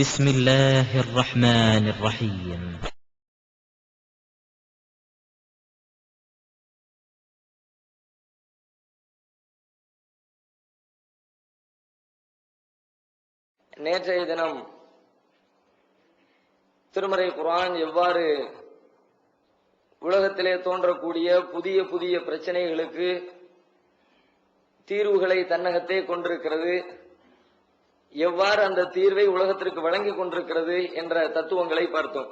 بسم الله الرحمن الرحيم. நேற்றைய தினம் திருமறை குர்ஆன் எவ்வாறு உலகத்திலே தோன்றக்கூடிய புதிய புதிய பிரச்சனைகளுக்கு தீர்வுகளை தன்னகத்தே கொண்டிருக்கிறது, எவ்வாறு அந்த தீர்வை உலகத்திற்கு வழங்கி கொண்டிருக்கிறது என்ற தத்துவங்களை பார்த்தோம்.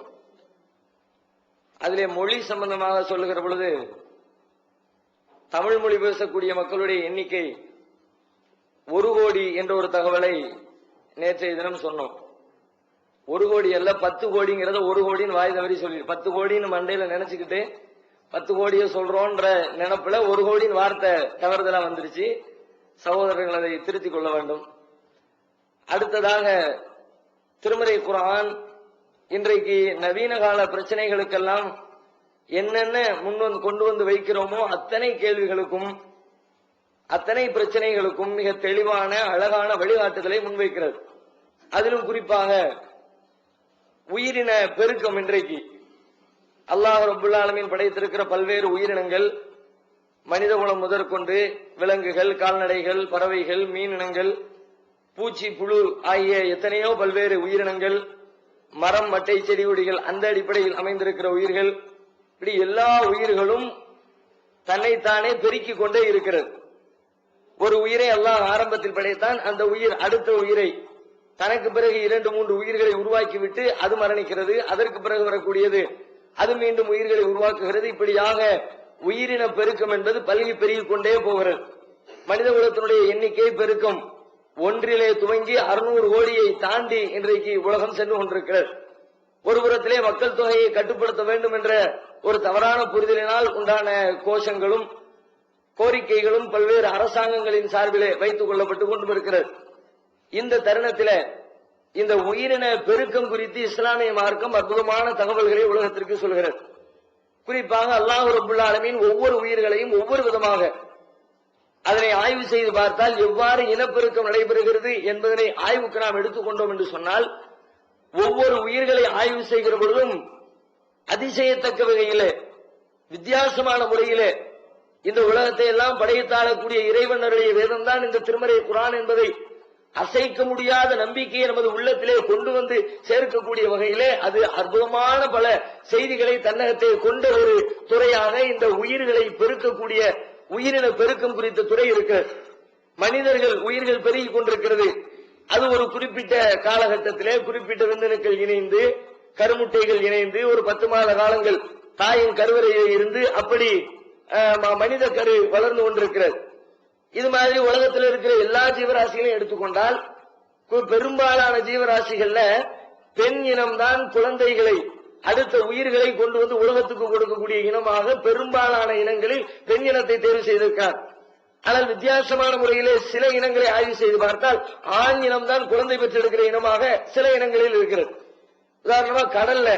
அதிலே மொழி சம்பந்தமாக சொல்லுகிற பொழுது தமிழ் மொழி பேசக்கூடிய மக்களுடைய எண்ணிக்கை 1 கோடி என்ற ஒரு தகவலை நேற்றைய தினம் சொன்னோம். 1 கோடி அல்ல, 10 கோடிங்கிறத 1 கோடின்னு வாய் தவறி சொல்லி 10 கோடின்னு மண்டையில நினைச்சுக்கிட்டு 10 கோடியை சொல்றோன்ற நினைப்புல 1 கோடின்னு வார்த்தை தவறுதலா வந்துருச்சு. சகோதரர்கள் அதை திருத்திக் கொள்ள வேண்டும். அடுத்ததாக திருமறை குர்ஆன் இன்றைக்கு நவீன கால பிரச்சனைகளுக்கெல்லாம் என்னென்ன கொண்டு வந்து வைக்கிறோமோ அத்தனை கேள்விகளுக்கும் அத்தனை பிரச்சனைகளுக்கும் மிக தெளிவான அழகான வழிகாட்டுதலை முன்வைக்கிறது. அதிலும் குறிப்பாக உயிரின பெருக்கம். இன்றைக்கு அல்லாஹ் ரப்புல் ஆலமீன் படைத்திருக்கிற பல்வேறு உயிரினங்கள், மனித குலம் முதற்கொண்டு விலங்குகள், கால்நடைகள், பறவைகள், மீனினங்கள், பூச்சி, புழு ஆகிய எத்தனையோ பல்வேறு உயிரினங்கள், மரம், மட்டை, செடி கொடிகள், அந்த அடிப்படையில் அமைந்திருக்கிற உயிர்கள், இப்படி எல்லா உயிர்களும் தன்னைத்தானே பெருக்கிக் கொண்டே இருக்கிறது. ஒரு உயிரை அல்லாஹ் ஆரம்பத்தில் படைத்தான். அந்த உயிர் அடுத்த உயிரை, தனக்கு பிறகு 2-3 உயிர்களை உருவாக்கிவிட்டு அது மரணிக்கிறது. அதற்கு பிறகு வரக்கூடியது அது மீண்டும் உயிர்களை உருவாக்குகிறது. இப்படியாக உயிரின பெருக்கம் என்பது பல்கி பெருகிக் கொண்டே போகிறது. மனித குலத்தினுடைய எண்ணிக்கை பெருக்கம் 1 துவங்கி 600 கோடியை தாண்டி இன்றைக்கு உலகம் சென்று கொண்டிருக்கிறது. ஒரு புறத்திலே மக்கள் தொகையை கட்டுப்படுத்த வேண்டும் என்ற ஒரு தவறான புரிதலினால் உண்டான கோஷங்களும் கோரிக்கைகளும் பல்வேறு அரசாங்கங்களின் சார்பிலே வைத்துக் கொள்ளப்பட்டுக் கொண்டு இருக்கிறது. இந்த தருணத்தில் இந்த உயிரின பெருக்கம் குறித்து இஸ்லாமிய மார்க்கம் அற்புதமான தகவல்களை உலகத்திற்கு சொல்கிறது. குறிப்பாக அல்லாஹ் ரப்புல் ஆலமீன் ஒவ்வொரு உயிர்களையும் ஒவ்வொரு விதமாக அதனை ஆய்வு செய்து பார்த்தால் எவ்வாறு இனப்பெருக்கம் நடைபெறுகிறது என்பதனை ஆய்வுக்கு நாம் எடுத்துக்கொண்டோம் என்று சொன்னால், ஒவ்வொரு உயிர்களை ஆய்வு செய்கிற பொழுதும் அதிசயத்தக்க வகையிலே வித்தியாசமான முறையிலே இந்த உலகத்தை எல்லாம் படைத்தாளக்கூடிய இறைவனுடைய வேதம் தான் இந்த திருமறை குர்ஆன் என்பதை அசைக்க முடியாத நம்பிக்கையை நமது உள்ளத்திலே கொண்டு வந்து சேர்க்கக்கூடிய வகையிலே அது அற்புதமான பல செய்திகளை தன்னகத்தை கொண்ட ஒரு துறையாக இந்த உயிர்களை பெருக்கக்கூடிய உயிரின பெருக்கம் குறித்த துறை இருக்கிறது. மனிதர்கள் உயிர்கள் பெருகிக் கொண்டிருக்கிறது. அது ஒரு குறிப்பிட்ட காலகட்டத்திலே குறிப்பிட்ட விந்தணுக்கள் இணைந்து, கருமுட்டைகள் இணைந்து ஒரு 10 மாத காலங்கள் தாயின் கருவறையில் இருந்து அப்படி மனித கரு வளர்ந்து கொண்டிருக்கிறது. இது மாதிரி உலகத்தில் இருக்கிற எல்லா ஜீவராசிகளையும் எடுத்துக்கொண்டால் பெரும்பாலான ஜீவராசிகள்ல பெண் இனம்தான் குழந்தைகளை, அடுத்த உயிர்களை கொண்டு வந்து உலகத்துக்கு கொடுக்கக்கூடிய இனமாக பெரும்பாலான இனங்களில் பெண் இனத்தை தேர்வு செய்திருக்கார். ஆனால் வித்தியாசமான முறையிலே சில இனங்களை ஆய்வு செய்து பார்த்தால் ஆண் இனம்தான் குழந்தை பெற்றெடுக்கிற இனமாக சில இனங்களில் இருக்கிறது. உதாரணமா கடல்ல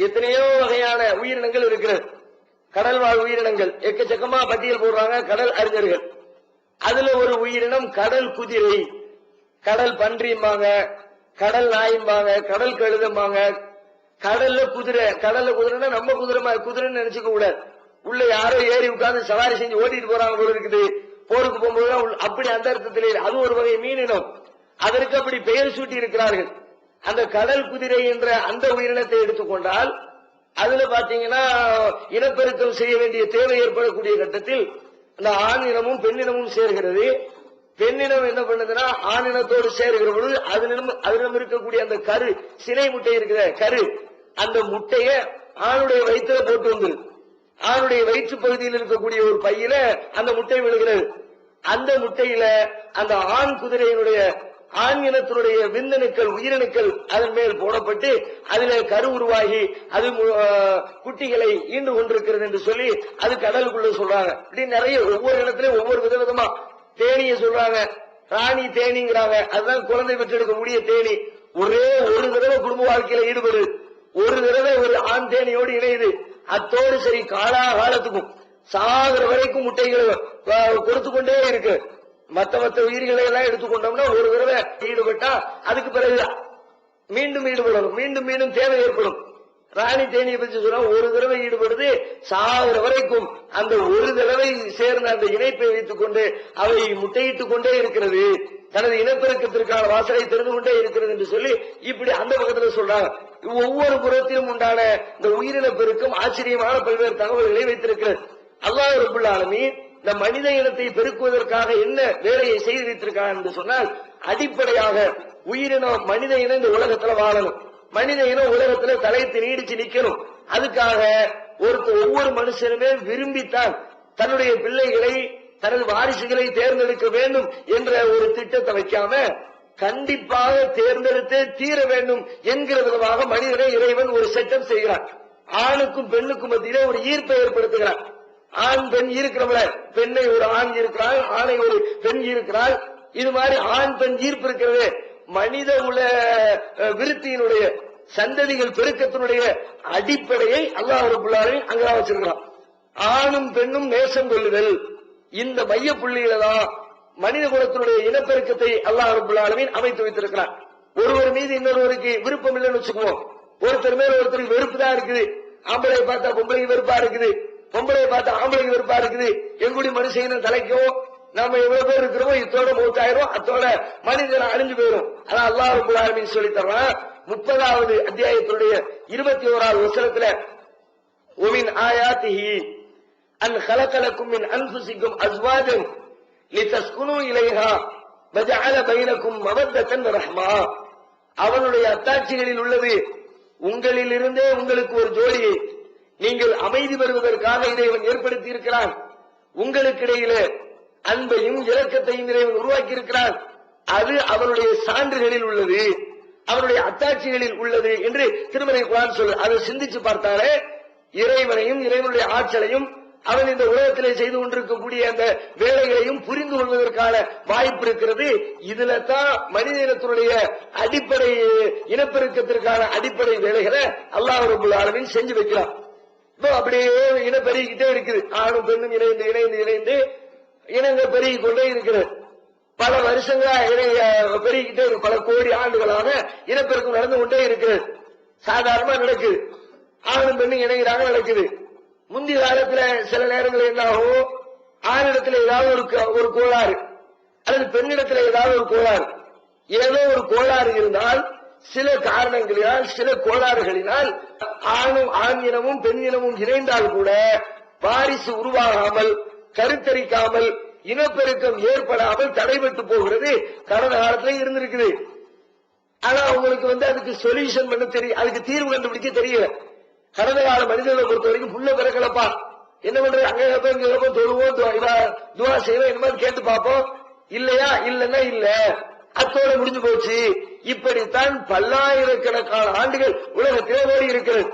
எத்தனையோ வகையான உயிரினங்கள் இருக்கிறது. கடல் வாழ் உயிரினங்கள் எக்கச்சக்கமா பட்டியல் போடுறாங்க கடல் அறிஞர்கள். அதுல ஒரு உயிரினம் கடல் குதிரை, கடல் பன்றிம்பாங்க, கடல் நாயம்பாங்க, கடல் கழுதம்பாங்க, கடல்ல குதிரை. கடல்ல குதிரைன்னா நம்ம குதிரைன்னு நினைச்சுக்க கூடாது. உள்ள யாரோ ஏறி உட்கார்ந்து சவாரி செஞ்சு ஓட்டிட்டு போறாங்க போல இருக்குது. போருக்கு போகும்போது அப்படி அந்த அர்த்தத்திலே அது ஒரு வகை மீனினம். அதற்கு அப்படி பெயர் சூட்டி இருக்கிறார்கள். அந்த கடல் குதிரை என்ற அந்த உயிரினத்தை எடுத்துக்கொண்டால் அதுல பாத்தீங்கன்னா இனப்பெருக்கம் செய்ய வேண்டிய தேவை ஏற்படக்கூடிய கட்டத்தில் அந்த ஆண் இனமும் பெண்ணினமும் சேர்கிறது. பெண்ணினம் என்ன பண்ணுதுன்னா ஆணினத்தோடு சேர்கிற பொழுது அதிலும் இருக்கக்கூடிய அந்த கரு, சினை முட்டை இருக்கிற கரு, அந்த முட்டைய ஆணுடைய வயிற்றுல போட்டு வந்து ஆணுடைய வயிற்று பகுதியில் இருக்கக்கூடிய ஒரு பையில அந்த முட்டை விழுகிறது. அந்த முட்டையில அந்த ஆண் குதிரையினுடைய ஆண் இனத்தினுடைய விந்தணுக்கள், உயிரணுக்கள் அதன் மேல் போடப்பட்டு அதில கரு உருவாகி அது குட்டிகளை ஈண்டு கொண்டிருக்கிறது என்று சொல்லி அது கடலுக்குள்ள சொல்றாங்க. இப்படி நிறைய ஒவ்வொரு இடத்துலயும் ஒவ்வொரு விதவிதமா தேனிய சொல்றாங்க. ராணி தேனிங்கிறாங்க. அதுதான் குழந்தை பெற்றெடுக்கக்கூடிய தேனி. ஒரே ஒரு தடவை குடும்ப வாழ்க்கையில ஈடுபடு, ஒரு தடவை ஒரு ஆண் தேனியோடு இணையுது. அத்தோடு சரி காலாகாலத்துக்கும் சாகிற வரைக்கும் முட்டைகள் கொடுத்து கொண்டே இருக்கு. மற்ற உயிர்களை எல்லாம் எடுத்துக்கொண்டோம்னா ஒரு தடவை ஈடுபட்டா அதுக்கு பிறகு மீண்டும் ஈடுபடணும், மீண்டும் மீண்டும் தேவை ஏற்படும். ராணி தேனியை பற்றி சொன்னா ஒரு தடவை ஈடுபடுது, சாகிற வரைக்கும் அந்த ஒரு தடவை சேர்ந்த அந்த இணைப்பை வைத்துக் கொண்டு அவை முட்டையிட்டுக் கொண்டே இருக்கிறது, தனது இனப்பெருக்கத்திற்கான வாசலை தெரிந்து கொண்டே இருக்கிறது என்று சொல்லி இப்படி அந்த பக்கத்தில் சொல்றாங்க. ஒவ்வொரு புறத்திலும் உண்டான இந்த உயிரின பெருக்கம் ஆச்சரியமான பல்வேறு தகவல்களை வைத்திருக்கிறது. அல்லாஹ் ரப்பல் ஆலமீன் இந்த மனித இனத்தை பெருக்குவதற்காக என்ன வேலையை செய்து வைத்திருக்காங்க என்று சொன்னால், அடிப்படையாக உயிரினம் மனித இனம் இந்த உலகத்துல வாழணும், மனித இனம் உலகத்துல தலைத்து நீடிச்சு நிக்கணும். அதுக்காக ஒவ்வொரு மனுஷனுமே விரும்பித்தான் தன்னுடைய பிள்ளைகளை தனது வாரிசுகளை தேர்ந்தெடுக்க வேண்டும் என்ற ஒரு திட்டத்தை வைக்காம கண்டிப்பாக தேர்ந்தெடுத்தே தீர வேண்டும் என்கிற விதமாக மனிதனை இறைவன் ஒரு செட்டப் செய்கிறார். ஆணுக்கும் பெண்ணுக்கும் மத்தியிலே ஒரு ஈர்ப்பை ஏற்படுத்துகிறார். ஆண் பெண் இருக்கிறவள, பெண்ணை ஒரு ஆண் இருக்கிறாள், ஆணை ஒரு பெண் இருக்கிறாள். இது மாதிரி ஆண் பெண் ஈர்ப்பு இருக்கிறது மனித உல விருத்தியினுடைய சந்ததிகள் பெருக்கத்தினுடைய அடிப்படையை அல்லாஹ் ரப்பல் ஆலமீன் அங்கதான் வச்சிருக்கிறான். ஆணும் பெண்ணும் நேசம் கொள்ளுதல், இந்த மைய புள்ளியில தான் மனித குலத்தினுடைய இனப்பெருக்கத்தை அல்லாஹ் ரப்பல் ஆலமீன் அமைத்து வைத்திருக்கிறார். ஒருவர் மீது இன்னொருவருக்கு விருப்பம் இல்லைன்னு வச்சுக்குவோம். ஒருத்தர் மேல ஒருத்தருக்கு வெறுப்பு தான் இருக்குது. ஆம்பளை பார்த்தா பொம்பளைக்கு வெறுப்பா இருக்குது, பொம்பளை பார்த்தா ஆம்பளைக்கு வெறுப்பா இருக்குது. எங்குடி மனுஷன் தலைக்கும் நாம எவ்வளவு பேர் இருக்கிறோமோ இத்தோட மூத்தாயிரம், அத்தோட மனிதன் அழிஞ்சு போயிடும். அதான் அல்லாஹ் ரப்பல் ஆலமீன் சொல்லி தர்றான் 30வது அத்தியாயத்தினுடைய 21வது வசனத்துல, ஒமின் ஆயாத்திஹி அன் கலகலக்கும் மின் அன்ஃபுசிக்கும் அஸ்வாஜன் லிதஸ்குனு இலைஹா வஜஅல பைனக்கும் மவத்தன் ரஹ்மா. அவனுடைய அத்தாட்சிகளில் உள்ளது உங்களிலிருந்தே உங்களுக்கு ஒரு ஜோடியை நீங்கள் அமைதி பெறுவதற்காக இறைவன் ஏற்படுத்தி இருக்கிறான். உங்களுக்கு இடையிலே அன்பையும் இரக்கத்தையும் இறைவன் உருவாக்கி இருக்கிறான். அது அவனுடைய சான்றுகளில் உள்ளது, அவனுடைய அத்தாட்சிகளில் உள்ளது என்று திருமறை குர்ஆன் சொல்லு. அதை சிந்திச்சு பார்த்தாலே இறைவனையும் இறைவனுடைய ஆற்றலையும் அவன் இந்த உலகத்திலே செய்து கொண்டிருக்கக்கூடிய அந்த வேலைகளையும் புரிந்து கொள்வதற்கான வாய்ப்பு இருக்கிறது. இதுல தான் மனித இனத்தினுடைய அடிப்படை இனப்பெருக்கத்திற்கான அடிப்படை வேலைகளை அல்லாஹ் ரப்பல் ஆலமீன் செஞ்சு வைக்கிறான். இப்போ அப்படியே இனம் பெருகிக்கிட்டே இருக்குது. ஆணும் பெண்ணும் இணைந்து இணைந்து இணைந்து இனங்கள் பெருகிக் கொண்டே இருக்கிறது. பல வருஷங்களா பெருகிக்கிட்டே இருக்கு. பல கோடி ஆண்டுகளாக இனப்பெருக்கம் நடந்து கொண்டே இருக்கிறது. சாதாரணமா நடக்குது. ஆணும் பெண்ணும் இணைகிறாங்க, நடக்குது. முந்தைய காலத்துல சில நேரங்கள் என்ன ஆகும், ஆணிடத்துல ஏதாவது ஒரு கோளாறு அல்லது பெண்ணிடத்துல ஏதாவது ஒரு கோளாறு, ஏதோ ஒரு கோளாறு இருந்தால் சில காரணங்களினால் சில கோளாறுகளினால் ஆண் இனமும் பெண் இனமும் இணைந்தால் கூட வாரிசு உருவாகாமல் கருத்தரிக்காமல் இனப்பெருக்கம் ஏற்படாமல் தடைபட்டு போகிறது. கடந்த காலத்துல இருந்திருக்குது. ஆனா அவங்களுக்கு அதுக்கு சொல்யூஷன் பண்ண தெரியும், அதுக்கு தீர்வு கண்டுபிடிக்க தெரியல. கடந்த கால மனிதர்களை பொறுத்த வரைக்கும் புள்ள பிறக்கலப்பா, என்ன பண்றது, அங்க இங்க தொழுவோம், துவா செய்வோம், இந்த மாதிரி கேட்டு பார்ப்போம், இல்லையா இல்லன்னா இல்ல, அத்தோட முடிஞ்சு போச்சு. இப்படித்தான் பல்லாயிரக்கணக்கான ஆண்டுகள் உலகத்திலே ஓடி இருக்கிறது.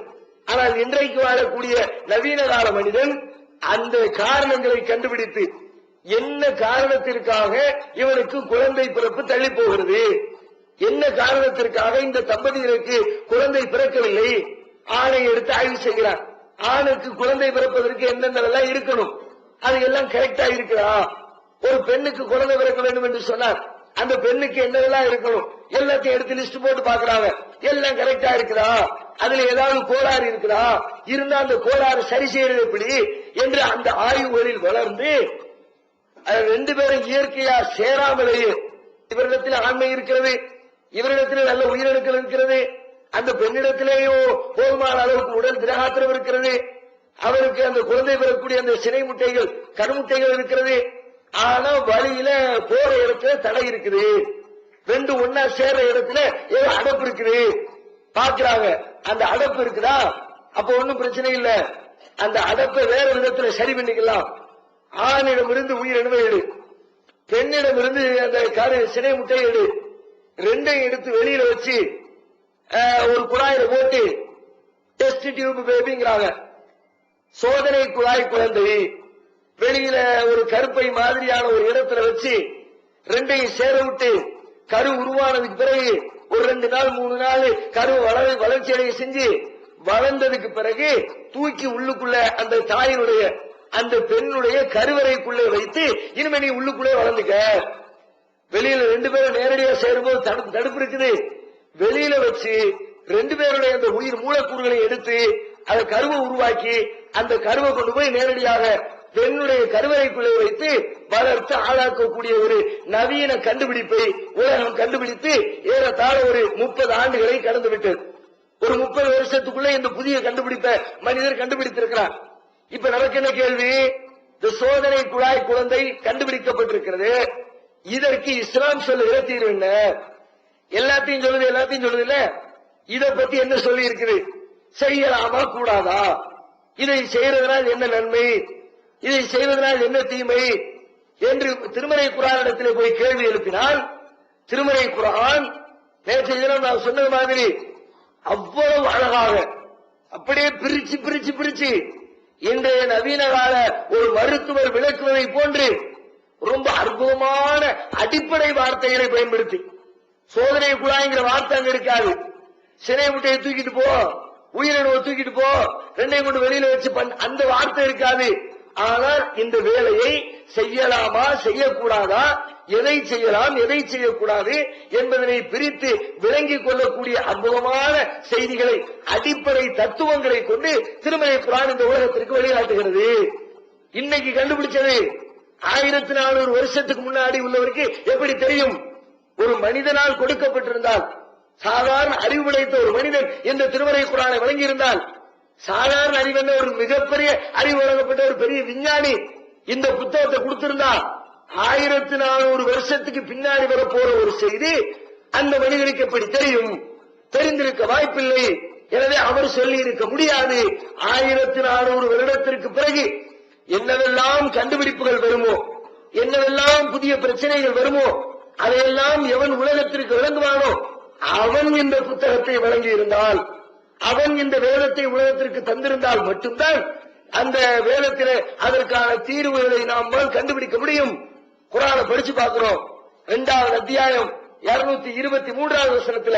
ஆனால் இன்றைக்கு வாழக்கூடிய நவீன கால மனிதன் அந்த காரணங்களை கண்டுபிடித்து என்ன காரணத்திற்காக இவனுக்கு குழந்தை பிறப்பு தள்ளி போகிறது, என்ன காரணத்திற்காக இந்த தம்பதியருக்கு குழந்தை பிறக்கவில்லை, ஆணை எடுத்து ஆய்வு செய்கிறார். ஆணுக்கு குழந்தை பிறப்பதற்கு என்னென்னலாம் இருக்கணும், அது எல்லாம் கரெக்டா இருக்குதா? ஒரு பெண்ணுக்கு குழந்தை பிறக்க வேண்டும் என்று சொன்னார், அந்த பெண்ணுக்கு என்னெல்லாம் இருக்கணும் எல்லாத்தையும் எடுத்து லிஸ்ட் போட்டு பாக்குறாங்க. எல்லாம் கரெக்டா இருக்குதா, அதுல ஏதாவது கோளாறு இருக்குதா, இருந்தா அந்த கோளாறு சரி செய்யறது எப்படி என்று அந்த ஆய்வுகளில் வளர்ந்து ரெண்டு பேரும் இயற்கையா சேராமலேயே இவரிடத்தில் ஆண்மை இருக்கிறது, இவரிடத்தில் நல்ல உயிரிழக்கள் இருக்கிறது, அந்த பெண்ணிடத்திலேயோ போதுமான அளவுக்கு உடல் திரகாத்திரம் இருக்கிறது, அவருக்கு அந்த குழந்தை பெறக்கூடிய அந்த சினை முட்டைகள் கருமுட்டைகள் இருக்கிறது. ஆனா வழியில போற இடத்துல தடை இருக்குது, ரெண்டு ஒன்னா சேர்ற இடத்துல ஏதோ அடப்பு இருக்குது பாக்குறாங்க. அந்த அடப்பு இருக்குதா, அப்ப ஒன்னும் பிரச்சனை இல்ல, அந்த அடப்பை வேற விதத்துல சரி பண்ணிக்கலாம். ஆணிடம் இருந்து உயிரினமே எடு, பெண்ணிடம் இருந்து அந்த சினை முட்டை எடு, ரெண்டையும் எடுத்து வெளியில வச்சு ஒரு குழாயில போட்டு டெஸ்ட் டியூப் பேபிங்கிறாங்க, சோதனை குழாய் குழந்தை வெளியில ஒரு கருப்பை மாதிரியான ஒரு இடத்துல வச்சு ரெண்டையும் சேர விட்டு கரு உருவானதுக்கு பிறகு ஒரு 2 நாள் 3 நாள் கரு வளர்ச்சி அடைய செஞ்சு வளர்ந்ததுக்கு பிறகு தூக்கி உள்ளுக்குள்ள அந்த தாயினுடைய அந்த பெண்ணுடைய கருவறைக்குள்ளே வைத்து இனிமே நீ உள்ளுக்குள்ளே வளர்ந்துக்க. வெளியில 2 பேரும் நேரடியா சேரும்போது தடுப்பு இருக்குது, வெளியில வச்சு 2 பேருடைய அந்த உயிர் மூலக்கூறுகளை எடுத்து அதை கருவை உருவாக்கி அந்த கருவை கொண்டு போய் நேரடியாக பெண்ணுடைய கருவறைக்குள்ளே வைத்து வளர்த்து ஆளாக்கக்கூடிய ஒரு நவீன கண்டுபிடிப்பை உலகம் கண்டுபிடித்து ஏறத்தாழ ஒரு 30 ஆண்டுகளை கடந்து விட்டது. ஒரு 30 வருஷத்துக்குள்ள இந்த புதிய கண்டுபிடிப்பை மனிதர் கண்டுபிடித்திருக்கிறார். இப்ப நமக்கு என்ன கேள்வி? இந்த சோதனை குழாய் குழந்தை கண்டுபிடிக்கப்பட்டிருக்கிறது. இதற்கு இஸ்லாம் சொல்லுகிற தீர்வு என்ன? எல்லாத்தையும் சொல்லுது இல்ல. இதை பத்தி என்ன சொல்லி இருக்குது? செய்யலாமா கூடாதா? இதை செய்யறதுனால் என்ன நன்மை, இதை செய்வதனால் என்ன தீமை என்று திருமறை குர்ஆனிடத்திலே போய் கேள்வி எழுப்பினால், திருமறை குர்ஆன் நேற்று தினம் நான் சொன்னது மாதிரி அவ்வளவு அழகாக அப்படியே பிரிச்சு இன்றைய நவீன கால ஒரு மருத்துவர் விளக்குவதை போன்று ரொம்ப அற்புதமான அடிப்படை வார்த்தைகளை பயன்படுத்தி, சோதனை குழாய்ங்கிற வார்த்தை அங்க இருக்காது. சினை முட்டையை தூக்கிட்டு போ, உயிரினவை தூக்கிட்டு போ, 2ஐயும் கொண்டு வெளியில வச்சு அந்த வார்த்தை இருக்காது. ஆனால் இந்த வேலையை செய்யலாமா செய்யக்கூடாதா, எதை செய்யலாம் எதை செய்யக்கூடாது என்பதனை பிரித்து விளங்கிக் கொள்ளக்கூடிய அற்புதமான செய்திகளை, அடிப்படை தத்துவங்களை கொண்டு திருமறை குர்ஆன் இந்த உலகத்திற்கு வழிகாட்டுகிறது. இன்னைக்கு கண்டுபிடிச்சது 1400 வருஷத்துக்கு முன்னாடி உள்ளவருக்கு எப்படி தெரியும்? ஒரு மனிதனால் கொடுக்கப்பட்டிருந்தால், சாதாரண அறிவு படைத்த ஒரு மனிதன் இந்த திருமறை குர்ஆனை வழங்கியிருந்தால், சாதாரண அறிவென்ன ஒரு மிகப்பெரிய அறிவு வழங்கப்பட்ட ஒரு பெரிய விஞ்ஞானி இந்த புத்தகத்தை கொடுத்திருந்தா 1400 வருஷத்துக்கு பின்னாடி வரப்போற ஒரு செய்தி அந்த மனிதனுக்கு எப்படி தெரியும்? தெரிந்திருக்க வாய்ப்பில்லை. எனவே அவர் சொல்லி இருக்க முடியாது. 1400 வருடத்திற்கு பிறகு என்னவெல்லாம் கண்டுபிடிப்புகள் வருமோ, என்னவெல்லாம் புதிய பிரச்சனைகள் வருமோ, அதையெல்லாம் எவன் உலகத்திற்கு விளங்குவானோ அவன் இந்த புத்தகத்தை வழங்கி இருந்தால், அவன் இந்த வேதத்தை உலகத்திற்கு தந்திருந்தால் மட்டும்தான் அந்த வேதத்திலே அதற்கான தீர்வுகளை நாம் கண்டுபிடிக்க முடியும். குர்ஆனை படிச்சு பார்க்கிறோம். 2வது அத்தியாயம் 223வது வசனத்துல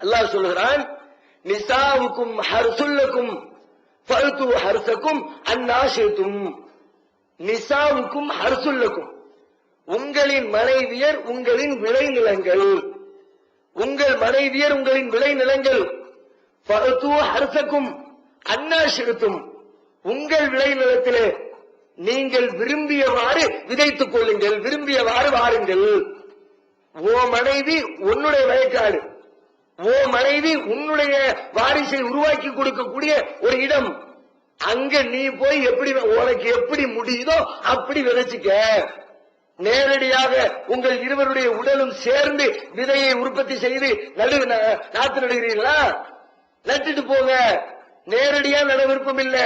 அல்லாஹ் சொல்கிறான், நிசாவுக்கும் ஹர்சுல்லக்கும் ஃபல்து ஹர்சக்கும் அன்னாஷிதும். நிசாவுக்கும் ஹர்சுல்லக்கும், உங்களின் மனைவியர் உங்களின் விளைநிலங்கள், உங்கள் மனைவியர் உங்களின் விளைநிலங்கள். ஃபல்து ஹர்சக்கும் அன்னாஷிதும், உங்கள் விளைநிலத்திலே நீங்கள் விரும்பியவாறு விதைத்துக் கொள்ளுங்கள், விரும்பியவாறு வாருங்கள். ஓ மனைவி உன்னுடைய வயக்காடு, ஓ மனைவி உன்னுடைய வாரிசை உருவாக்கி கொடுக்கக்கூடிய ஒரு இடம். அங்க நீ போய் எப்படி உனக்கு எப்படி முடியுதோ அப்படி விதைச்சுக்க. நேரடியாக உங்கள் இருவருடைய உடலும் சேர்ந்து விதையை உற்பத்தி செய்து நாத்து நடுகிறீர்களா? நட்டுட்டு போங்க. நேரடியா நட விருப்பம் இல்ல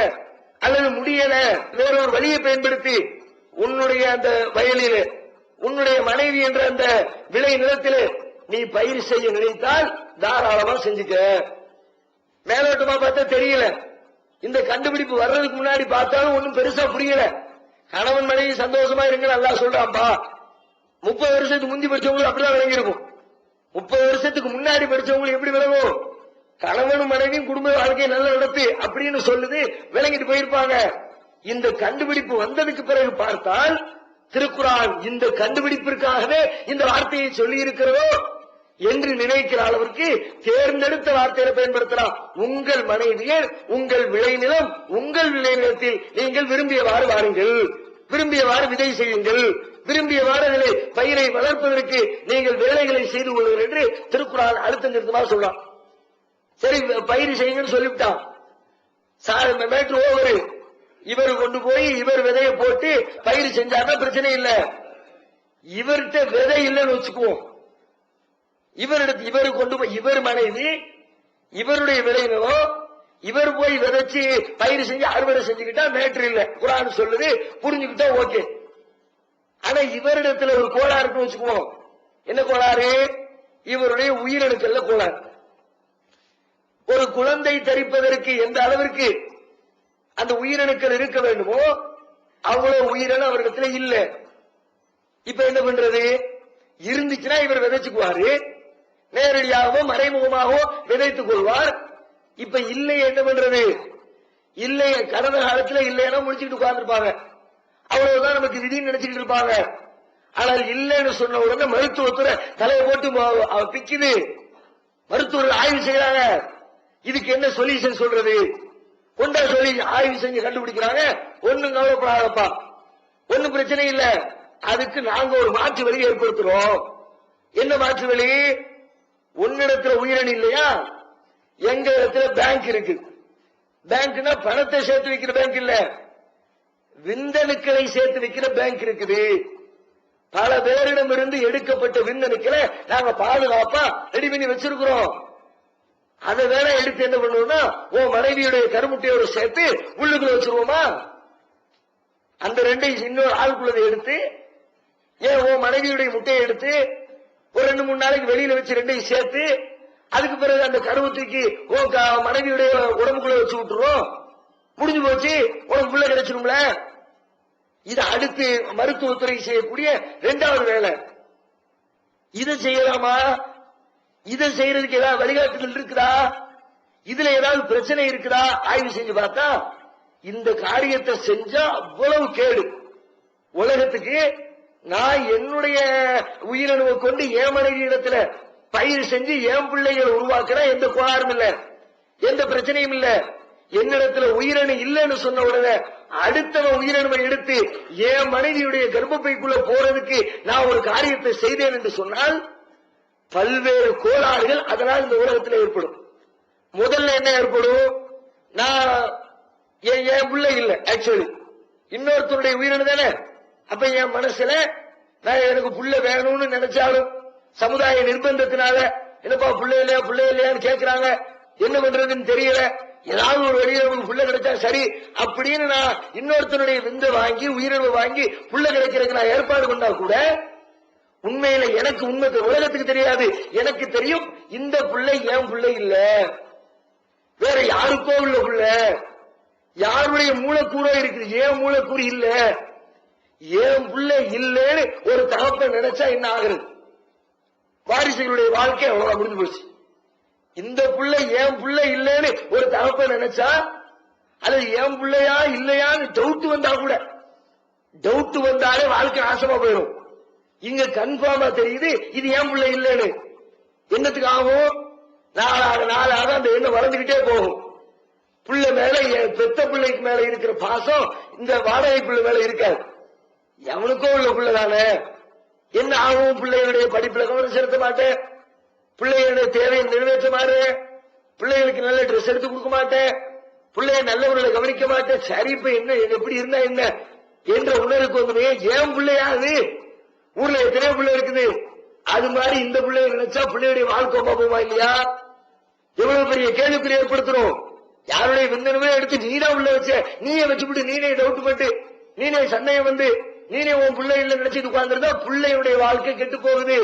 அல்லது முடியல, வேறொரு வழியை பயன்படுத்தி உன்னுடைய அந்த வயலிலே, உன்னுடைய மனைவி என்ற அந்த விளை நிலத்திலே நீ பயிர் செய்ய நினைத்தால் தாராளமா செஞ்சுக்க. மேலோட்டமா பார்த்தா தெரியல, இந்த கண்டுபிடிப்பு வர்றதுக்கு முன்னாடி பார்த்தாலும் ஒன்னும் பெருசா புரியல. கணவன் மனைவி சந்தோஷமா இருங்க நல்லா சொல்றான்பா. 30 வருஷத்துக்கு முந்தி படிச்சவங்களுக்கு அப்படிதான் விளங்கிருக்கும். 30 வருஷத்துக்கு முன்னாடி படிச்சவங்களுக்கு எப்படி விளங்கும்? கணவனும் மனைவியும் குடும்ப வாழ்க்கையை நல்ல நடத்து அப்படின்னு சொல்லுது, விளங்கிட்டு போயிருப்பாங்க. இந்த கண்டுபிடிப்பு வந்ததுக்கு பிறகு பார்த்தால் திருக்குர்ஆன் இந்த கண்டுபிடிப்பிற்காகவே இந்த வார்த்தையை சொல்லி இருக்கிறதோ என்று நினைக்கிற அளவிற்கு தேர்ந்தெடுத்த வார்த்தையை பயன்படுத்தலாம். உங்கள் மனைவியர் உங்கள் விளைநிலம், உங்கள் விளைநிலத்தில் நீங்கள் விரும்பியவாறு வாருங்கள், விரும்பியவாறு விதை செய்யுங்கள், விரும்பியவாறு அதில் பயிரை வளர்ப்பதற்கு நீங்கள் வேலைகளை செய்து கொள்ளுங்கள் என்று திருக்குர்ஆன் அழுத்தம் திருத்தமா சொல்லலாம். சரி, பயிர் செய்யுங்கன்னு சொல்லிவிட்டான். Matter over. இவர் கொண்டு போய் இவர் விதையை போட்டு பயிர் செஞ்சாதான் பிரச்சனை இல்ல. இவர்கிட்ட விதை இல்லைன்னு வச்சுக்குவோம். இவர் கொண்டு போய் இவர் மனைவி இவருடைய விளைநிலம், இவர் போய் விதைச்சு பயிர் செஞ்சு அறுவடை செஞ்சுக்கிட்டா மேட்ரு இல்ல. குர்ஆன் சொல்லுது, புரிஞ்சுக்கிட்டா ஓகே. ஆனா இவரிடத்துல ஒரு கோளாறு இருக்குன்னு வச்சுக்குவோம். என்ன கோளாறு? இவருடைய உயிரணுக்கள்ல கோளாறு. ஒரு குழந்தை தரிப்பதற்கு எந்த அளவிற்கு அந்த உயிரணுக்கள் இருக்க வேண்டுமோ அவ்வளவு உயிரணு அவரிடத்துல இல்ல. இப்ப என்ன பண்றது? இருந்துச்சுன்னா இவர் விதைச்சுக்குவாரு, நேரடியாகவோ மறைமுகமாகவோ விதைத்துக் கொள்வார். இப்ப இல்லை என்ன பண்றது? இல்லை, கடந்த காலத்துல இல்லைன்னா முடிச்சுட்டு உட்கார்ந்துருப்பாங்க, அவ்வளவுதான் நமக்கு விதின்னு நினைச்சுக்கிட்டு இருப்பாங்க. ஆனால் இல்லைன்னு சொன்ன உடனே மருத்துவத்துறை தலையை போட்டு பிக்குது. மருத்துவர்கள் ஆய்வு செய்யறாங்க. இதுக்கு என்ன சொல்யூஷன் சொல்றது? கொண்டா சொல்லி ஆய்வு செஞ்சு கண்டுபிடிக்கிறாங்க. ஒண்ணும் கவலைப்படாதப்பா, ஒண்ணும் பிரச்சனை இல்ல, அதுக்கு நாங்க ஒரு மாற்று வழி ஏற்படுத்துறோம். என்ன மாற்று வழி? உன்னிடத்துல உயிரணி இல்லையா, எங்க இடத்துல பேங்க் இருக்கு. பேங்க்னா பணத்தை சேர்த்து வைக்கிற பேங்க் இல்ல, விந்தணுக்களை சேர்த்து வைக்கிற பேங்க் இருக்குது. பல பேரிடம் இருந்து எடுக்கப்பட்ட விந்தணுக்களை நாங்க பாதுகாப்பா ரெடி பண்ணி வச்சிருக்கிறோம். அதை வேற எடுத்து என்ன பண்ணுவோம்னா உன் மனைவியுடைய கருமுட்டையோட சேர்த்து உள்ளுக்குள்ள வச்சிருவோமா? அந்த ரெண்டையும் இன்னொரு ஆளுக்குள்ளதை எடுத்து, ஏன் உன் மனைவியுடைய முட்டையை எடுத்து ஒரு 2-3 நாளைக்கு வெளியில வச்சு ரெண்டையும் சேர்த்து அதுக்கு பிறகு அந்த கருவை தூக்கி உன் மனைவியுடைய உடம்புக்குள்ள வச்சு விட்டுருவோம். முடிஞ்சு போச்சு, உனக்கு புள்ள கிடைச்சிரும்ல. இது அடுத்து மருத்துவத்துறை செய்யக்கூடிய 2வது வேலை. இதை செய்யலாமா? இதை செய்யறதுக்கு ஏதாவது வழிகாட்டுதல் இருக்குதா? இதுல ஏதாவது பிரச்சனை இருக்குதா? ஆய்வு செஞ்சு பார்த்தா இந்த காரியத்தை செஞ்சா அவ்வளவு கேடு உலகத்துக்கு. நான் என்னுடைய உயிரணுவை கொண்டு என் மனைவி இடத்துல பயிர் செஞ்சு என் பிள்ளைகளை உருவாக்குற எந்த கோளாறும் இல்ல, எந்த பிரச்சனையும் இல்ல. என்னிடத்துல உயிரணு இல்லைன்னு சொன்ன உடனே அடுத்தவன் உயிரணுவை எடுத்து என் மனைவியுடைய கர்ப்பப்பைக்குள்ள போறதுக்கு நான் ஒரு காரியத்தை செய்தேன் என்று சொன்னால் பல்வேறு கோளாறுகள் அதனால் இந்த உலகத்தில் ஏற்படும். முதல்ல என்ன ஏற்படும்? நான் என் பிள்ளை இல்ல, ஆக்சுவலி இன்னொருத்தருடைய உயிரணு தானே. அப்ப என் மனசுல நான் எனக்கு புள்ள வேணும்னு நினைச்சாலும் சமுதாய நிர்பந்தத்தினால என்னப்பா புள்ள இல்லையா புள்ள இல்லையான்னு கேட்கிறாங்க, என்ன பண்றதுன்னு தெரியல, ஏதாவது ஒரு வழியில உங்களுக்கு புள்ள கிடைச்சா சரி அப்படின்னு நான் இன்னொருத்தனுடைய விந்த வாங்கி உயிரிழவு வாங்கி புள்ள கிடைக்கிறதுக்கு நான் ஏற்பாடு பண்ணா கூட உண்மையில எனக்கு உண்மை உலகத்துக்கு தெரியாது. எனக்கு தெரியும் இந்த பிள்ளை என் பிள்ளை இல்ல, வேற யாருக்கோ உள்ள புள்ள, யாருடைய மூலக்கூறோ இருக்குது, ஏன் மூலக்கூறு இல்ல, ஏன் பிள்ளை இல்லன்னு ஒரு தகப்பன் நினைச்சா என்ன ஆகுறது? வாரிசுகளுடைய வாழ்க்கை அவ்வளவு முடிஞ்சு போச்சு. இந்த புள்ள என் புள்ள இல்லைன்னு ஒரு தகப்பன் நினைச்சா அது என் பிள்ளையா இல்லையான்னு டவுட் வந்தா கூட, டவுட் வந்தாலே வாழ்க்கை நாசமா போயிடும். இங்க கன்ஃபார்மா தெரியுது இது என் பிள்ளை இல்லைன்னு. என்னத்துக்கு ஆகும்? நாளாக அந்த எண்ணம் வளர்ந்துகிட்டே போகும். புள்ள மேல பெத்த பிள்ளைக்கு மேல இருக்கிற பாசம் இந்த வாடகை பிள்ளை மேல இருக்காது. எவனுக்கோ உள்ள பிள்ளைதானே, என்ன ஆகும்? பிள்ளைகளுடைய படிப்புல கவனம் செலுத்த மாட்டேன், பிள்ளைகளுடைய தேவையை நிறைவேற்ற மாட்டேன், பிள்ளைகளுக்கு நல்ல ட்ரெஸ் எடுத்து கொடுக்க மாட்டேன், பிள்ளைய நல்லவர்களை கவனிக்க மாட்டேன். சரி இப்ப என்ன எப்படி இருந்தா என்ன என்ற உணர்வுக்கு வந்து ஏன் பிள்ளையாது? ஊர்ல எத்தனையோ பிள்ளை இருக்குது. அது மாதிரி இந்த பிள்ளைய நினைச்சா பிள்ளையுடைய வாழ்க்கை போகுமா இல்லையா? எவ்வளவு பெரிய கேள்விக்குறி ஏற்படுத்துறோம். யாருடைய விந்தனமே எடுத்து நீனா உள்ள வச்ச, நீயே வச்சுவிட்டு நீனே டவுட் பட்டு நீனே சந்தேகம் வந்து நீனே உன் பிள்ளை இல்ல நினைச்சிட்டு உட்கார்ந்துருந்தா பிள்ளையுடைய வாழ்க்கை கெட்டு போகுது.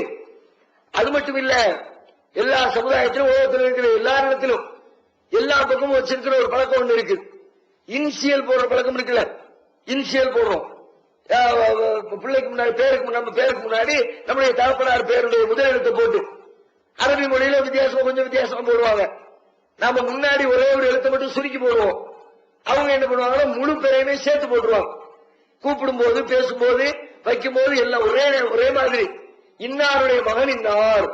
அது மட்டும் இல்ல, எல்லா சமுதாயத்திலும் உலகத்தில் இருக்கிற எல்லா இடத்திலும் எல்லா பக்கமும் வச்சிருக்கிற ஒரு பழக்கம் ஒண்ணு இருக்கு. இன்சியல் போடுற பழக்கம் இருக்குல்ல, இன்சியல் போடுறோம் பிள்ளைக்கு முன்னாடி, பேருக்கு நம்ம பேருக்கு முன்னாடி நம்முடைய தகப்பனார் பேருடைய முதலெழுத்தை போட்டு அரபி மொழியில வித்தியாசமா கொஞ்சம் வித்தியாசமா போடுவாங்க. நாம முன்னாடி ஒரே ஒரு எழுத்தை மட்டும் சுருக்கி போடுவோம். அவங்க என்ன பண்ணுவாங்கன்னா முழு பேரையுமே சேர்த்து போட்டுருவாங்க. கூப்பிடும் போது பேசும்போது வைக்கும் போது எல்லாம் ஒரே மாதிரி. இன்னாருடைய மகன் இன்னார்,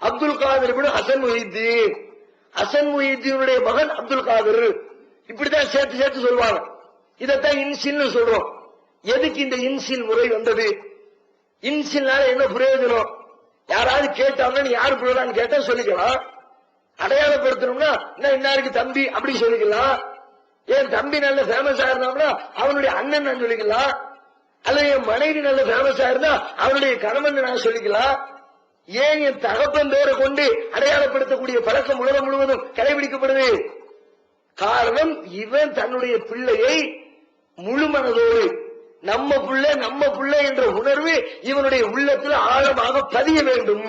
அப்துல் காதர் ஹசன் முஹித்தீன், ஹசன் முஹித்தீனுடைய மகன் அப்துல் காதர், இப்படித்தான் சேர்த்து சேர்த்து சொல்லுவாங்க. இதைத்தான் இன்சில் சொல்றோம். எதுக்கு இந்த இன்சில் முறை வந்தது? இன்சில்னால என்ன பிரயோஜனம்? யாராவது கேட்டாங்கன்னா நீ யாரு பிள்ளைன்னு கேட்டா சொல்லிக்கலாம். அடையாளப்படுத்தணும்னா இன்னாருக்கு தம்பி அப்படி சொல்லிக்கலாம். என் தம்பி நல்ல ஃபேமஸா இருந்தாங்கன்னா அவனுடைய அண்ணன் நான் சொல்லிக்கலாம். அல்லது என் மனைவி நல்ல ஃபேமஸா இருந்தா அவனுடைய கணவன் நான் சொல்லிக்கலாம். ஏன் என் தகப்பன் பேரை கொண்டு அடையாளப்படுத்தக்கூடிய பழக்கம் உலகம் முழுவதும் கடைபிடிக்கப்படுது? காரணம், இவன் தன்னுடைய பிள்ளையை முழு மனதோடு நம்ம புள்ள என்ற உணர்வு இவனுடைய உள்ளத்தில் ஆழமாக பதிய வேண்டும்.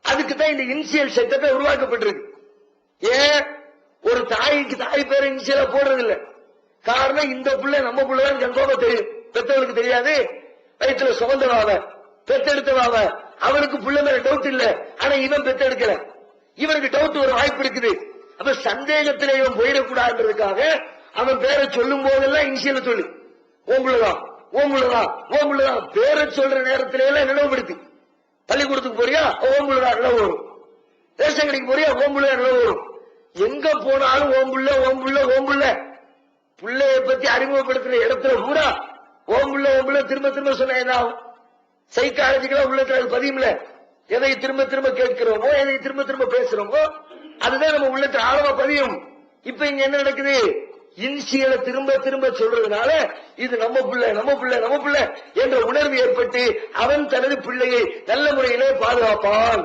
அதுக்குதான் இந்த இனிஷியல் செட்டப்பை உருவாக்கப்பட்டிருக்கு. ஏன் ஒரு தாய்க்கு தாய் பேரை இனிஷியலா போடுறது இல்ல? காரணம், இந்த புள்ள நம்ம புள்ளதான் கன்ஃபார்மா தெரியும். பெற்றவளுக்கு தெரியாது. வயிற்றுல சுமந்தவாவ பெத்தெடுத்தவாவ அவனுக்கு புள்ள மேல டவுட் இல்ல. ஆனா இவன் பெத்தெடுக்கல, இவனுக்கு டவுட் ஒரு வாய்ப்பு இருக்குது. அப்ப சந்தேகத்திலே இவன் போயிடக்கூடாதுன்றதுக்காக அவன் பேரை சொல்லும் போதெல்லாம் இனிஷியல சொல்லு, ஓம்புள்ளதான் ஓம்புள்ளதான் ஓம்புள்ளதான் பேரை சொல்ற நேரத்தில எல்லாம் நினைவுபடுத்தி. பள்ளிக்கூடத்துக்கு போறியா, ஓம்புள்ளதான் நினைவு வரும். ரேஷன் கடைக்கு போறியா ஓம்புள்ள வரும். எங்க போனாலும் ஓம்புள்ள ஓம்புள்ள ஓம்புள்ள. பிள்ளைய பத்தி அறிமுகப்படுத்துற இடத்துல பூரா ஓம்புள்ள ஓம்புள்ள திரும்ப திரும்ப சொன்ன என்ன ஆகும்? சைக்காலஜிக்கலா உள்ளத்துல அது பதியும்ல. எதை திரும்ப திரும்ப கேட்கிறோமோ, எதை திரும்ப திரும்ப பேசுறோமோ, அதுதான் நம்ம உள்ளத்துல ஆழமா பதியும். இப்ப இங்க என்ன நடக்குது? இன்சியலை திரும்ப திரும்ப சொல்றதுனால இது நம்ம பிள்ளை நம்ம பிள்ளை நம்ம பிள்ளை என்ற உணர்வு ஏற்பட்டு அவன் தனது பிள்ளையை நல்ல முறையிலே பாதுகாப்பான்,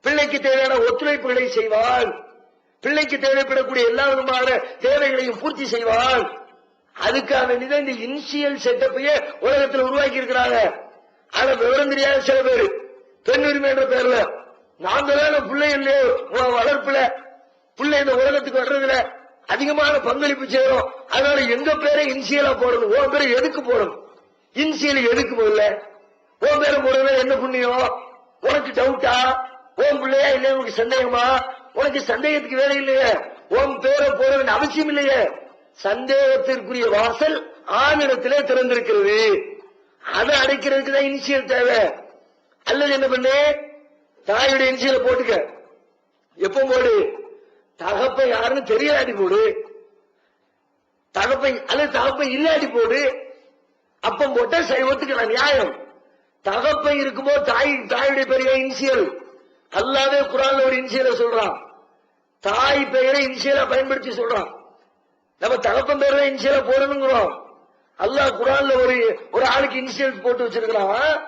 பிள்ளைக்கு தேவையான ஒத்துழைப்புகளை செய்வான், பிள்ளைக்கு தேவைப்படக்கூடிய எல்லா விதமான தேவைகளையும் பூர்த்தி செய்வான். அதுக்காக வேண்டிதான் இந்த இன்சியல் செட்டப்பையே உலகத்தில் உருவாக்கி இருக்கிறாங்க. ஆனா விவரம் தெரியாத சில பேர் பெண் உரிமை என்ற பேர்ல நாங்களான பிள்ளை இல்லையோ வளர்ப்புல பிள்ளை இந்த உலகத்துக்கு வர்றதுல அதிகமான பங்களிப்பு செய்யறோம். அதனால எங்க பேரை இன்சியலா போடணும். உன் பேரை எதுக்கு போடணும்? இன்சியல் எதுக்கு போடல? உன் பேரை போடுறது என்ன புண்ணியம்? உனக்கு டவுட்டா? உன் பிள்ளையா இல்லையா உனக்கு சந்தேகமா? உனக்கு சந்தேகத்துக்கு வேலை இல்லையே. உன் பேரை போட வேண்டிய அவசியம் இல்லையே. சந்தேகத்திற்குரிய வாசல் ஆணிடத்திலே திறந்திருக்கிறது. அதை அடைக்கிறதுக்கு தான் இன்சியல் தேவை. அல்லது என்ன பண்ணு, தாயுடைய இன்சியலை போட்டுக்க. எப்ப போடு? தகப்பை யாருன்னு தெரியாடி போடு. தகப்பை அல்லது தகப்பை இல்லாடி போடு. அப்பம் போட்டா சைவத்துக்கு நியாயம். தகப்பை இருக்கும்போது தாயுடைய பெரிய இன்சியல் அல்லாவே குரான்ல ஒரு இன்சியலை சொல்றான். தாய் பெயரை இன்சியலா பயன்படுத்தி சொல்றான். நம்ம தகப்பன் பேரை இன்சியலா போடணுங்கிறோம். அல்லாஹ் குரான்ல ஒரு ஆளுக்கு இன்சியல் போட்டு வச்சிருக்கிறான்.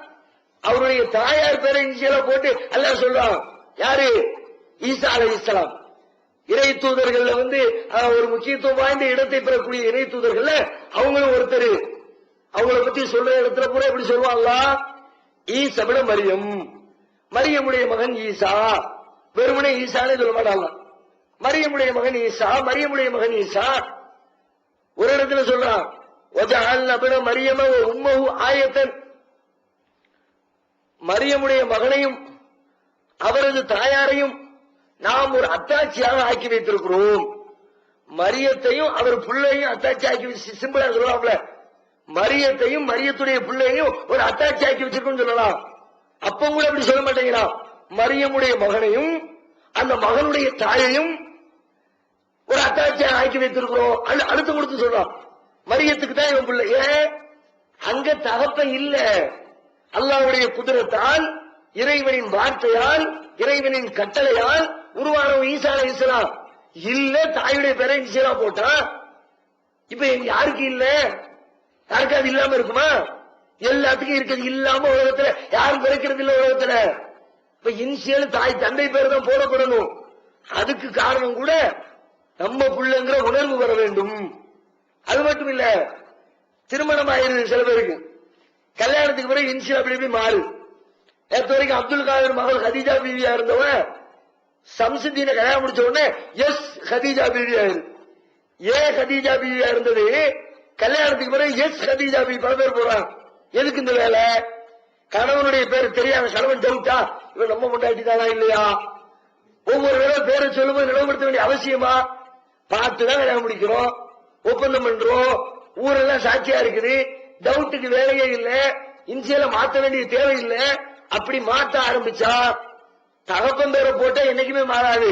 அவருடைய தாயார் பேரை இன்சியலா போட்டு அல்லாஹ் சொல்றான். யாரு? ஈசா அலைஹிஸ்ஸலாம். இறை தூதர்கள் ஒரு முக்கியத்துவம் வாய்ந்த இடத்தை பெறக்கூடிய இறை தூதர்கள் அவங்களும் ஒருத்தர். அவங்கள பத்தி சொல்ற இடத்துல பூரா எப்படி சொல்லுவாங்களா? ஈசபிட மரியம், மரியமுடைய மகன் ஈசா. வெறுமனே ஈசான்னு சொல்ல மாட்டாங்க. மரியமுடைய மகன் ஈசா, மரியமுடைய மகன் ஈசா. ஒரு இடத்துல சொல்றான், மரியம உம்மஹு ஆயத்தன், மரியமுடைய மகனையும் அவரது தாயாரையும் நாம் ஒரு அத்தாட்சியாக ஆக்கி வைத்திருக்கிறோம். மரியத்தையும் அவர் பிள்ளையும் அத்தாட்சி ஆக்கி வச்சு, சிம்பிளா சொல்லலாம்ல, மரியத்தையும் மரியத்துடைய பிள்ளையும் ஒரு அத்தாட்சி ஆக்கி வச்சிருக்கோம் சொல்லலாம். அப்ப கூட அப்படி சொல்ல மாட்டேங்கிறான். மரியமுடைய மகனையும் அந்த மகனுடைய தாயையும் ஒரு அத்தாட்சியாக ஆக்கி வைத்திருக்கிறோம். அடுத்து கொடுத்து சொல்றான், மரியத்துக்கு தான் இவன் பிள்ளை. ஏன்? அங்க தகப்பன் இல்ல. அல்லாஹ்வுடைய குதிரத்தால், இறைவனின் வார்த்தையால், இறைவனின் கட்டளையால் உருவான ஈசா அலைஹிஸ்ஸலாம் இல்ல. தாயுடைய பேரை இன்சியலா போட்டா இப்ப யாருக்கு இல்ல? யாருக்கு அது இல்லாம இருக்குமா? எல்லாத்துக்கும் இருக்கிறது. இல்லாம உலகத்துல யாரும் பிறக்கிறது இல்ல உலகத்துல. இப்ப இன்சியல் தாய் தந்தை பேர் தான் போடப்படணும். அதுக்கு காரணம் கூட நம்ம பிள்ளைங்கிற உணர்வு வர வேண்டும். அது மட்டும் இல்ல, திருமணம் ஆயிருது சில பேருக்கு, கல்யாணத்துக்கு பிறகு இன்சியல் அப்படி இப்படி மாறு. நேற்று வரைக்கும் அப்துல் காதர் மகள் ஹதீஜா பீவியா இருந்தவன் சம்சுதீனை கல்யாணம் முடிச்ச உடனே எஸ் ஹதீஜா பீவி ஆயிரு. ஏன் ஹதீஜா பீவியா இருந்தது? கல்யாணத்துக்கு பிறகு எஸ் ஹதீஜா பீவி பல பேர் போறான். எதுக்கு இந்த வேலை? கணவனுடைய பேர் தெரியாத கணவன் டவுட்டா இவன் நம்ம கொண்டாட்டி தானா இல்லையா? ஒவ்வொரு வேலை பேரை சொல்லும்போது நிலவுபடுத்த வேண்டிய அவசியமா? பார்த்துதான் கல்யாணம் முடிக்கிறோம், ஒப்பந்தம் பண்றோம், ஊரெல்லாம் சாட்சியா இருக்குது. டவுட்டுக்கு வேலையே இல்லை, இன்சியல மாற்ற வேண்டிய தேவை இல்லை. அப்படி மாற்ற ஆரம்பிச்சா தகப்பன் பேரை போட்டா என்னைக்குமே மாறாது.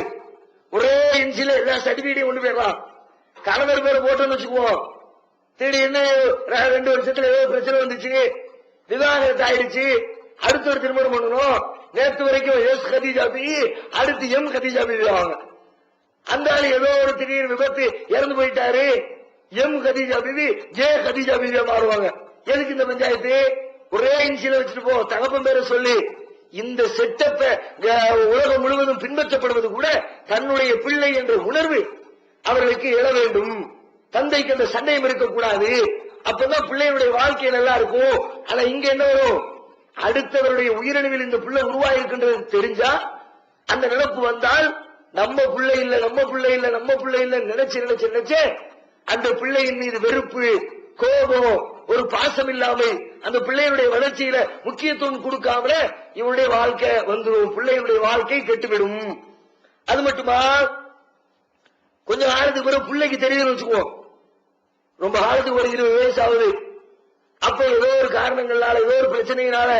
ஒரே இன்சியல எல்லா சர்டிபிகேட்டையும் கொண்டு போயிடலாம். கணவர் பேரை போட்டோன்னு வச்சுக்குவோம், திடீர்னு 2 வருஷத்துல ஏதோ பிரச்சனை வந்துச்சு, விவாகரத்து ஆயிடுச்சு, அடுத்த ஒரு திருமணம் பண்ணணும். நேற்று வரைக்கும் எஸ் ஹதீஜா பீவி, அடுத்து எம் ஹதீஜா பீவி ஆவாங்க. அந்த ஆளு ஏதோ ஒரு திடீர் விபத்து இறந்து போயிட்டாரு, எம் ஹதீஜா பீவி ஜே ஹதீஜா பீவியா மாறுவாங்க. எதுக்கு இந்த பஞ்சாயத்து? ஒரே இன்சியல வச்சுட்டு போ, தகப்பன் பேரை சொல்லி. இந்த செட்டப்ப உலகம் முழுவதும் பின்பற்றப்படுவது கூட தன்னுடைய பிள்ளை என்ற உணர்வு அவர்களுக்கு எழ வேண்டும். தந்தைக்கு அந்த சண்டையும் இருக்கக்கூடாது. அப்பதான் பிள்ளையுடைய வாழ்க்கை நல்லா இருக்கும். ஆனா இங்க என்ன வரும்? அடுத்தவருடைய உயிரணுவில் இந்த பிள்ளை உருவாயிருக்கின்றது தெரிஞ்சா, அந்த நினைப்பு வந்தால் நம்ம பிள்ளை இல்ல நம்ம பிள்ளை இல்ல நம்ம பிள்ளை இல்ல நினைச்சு நினைச்சு நினைச்சு அந்த பிள்ளையின் மீது வெறுப்பு, கோபம், ஒரு பாசம் இல்லாமல் அந்த பிள்ளையுடைய வளர்ச்சியில முக்கியத்துவம் கொடுக்காமல இவனுடைய வாழ்க்கை வந்துடும், பிள்ளையுடைய வாழ்க்கை கெட்டுவிடும். அது மட்டுமா, கொஞ்சம் காலத்துக்கு பிறகு பிள்ளைக்கு தெரியுதுன்னு வச்சுக்குவோம், ரொம்ப காலத்துக்கு ஒரு 20 வயசு ஆகுது. அப்ப ஏதோ ஒரு காரணங்களால, ஏதோ ஒரு பிரச்சனையினால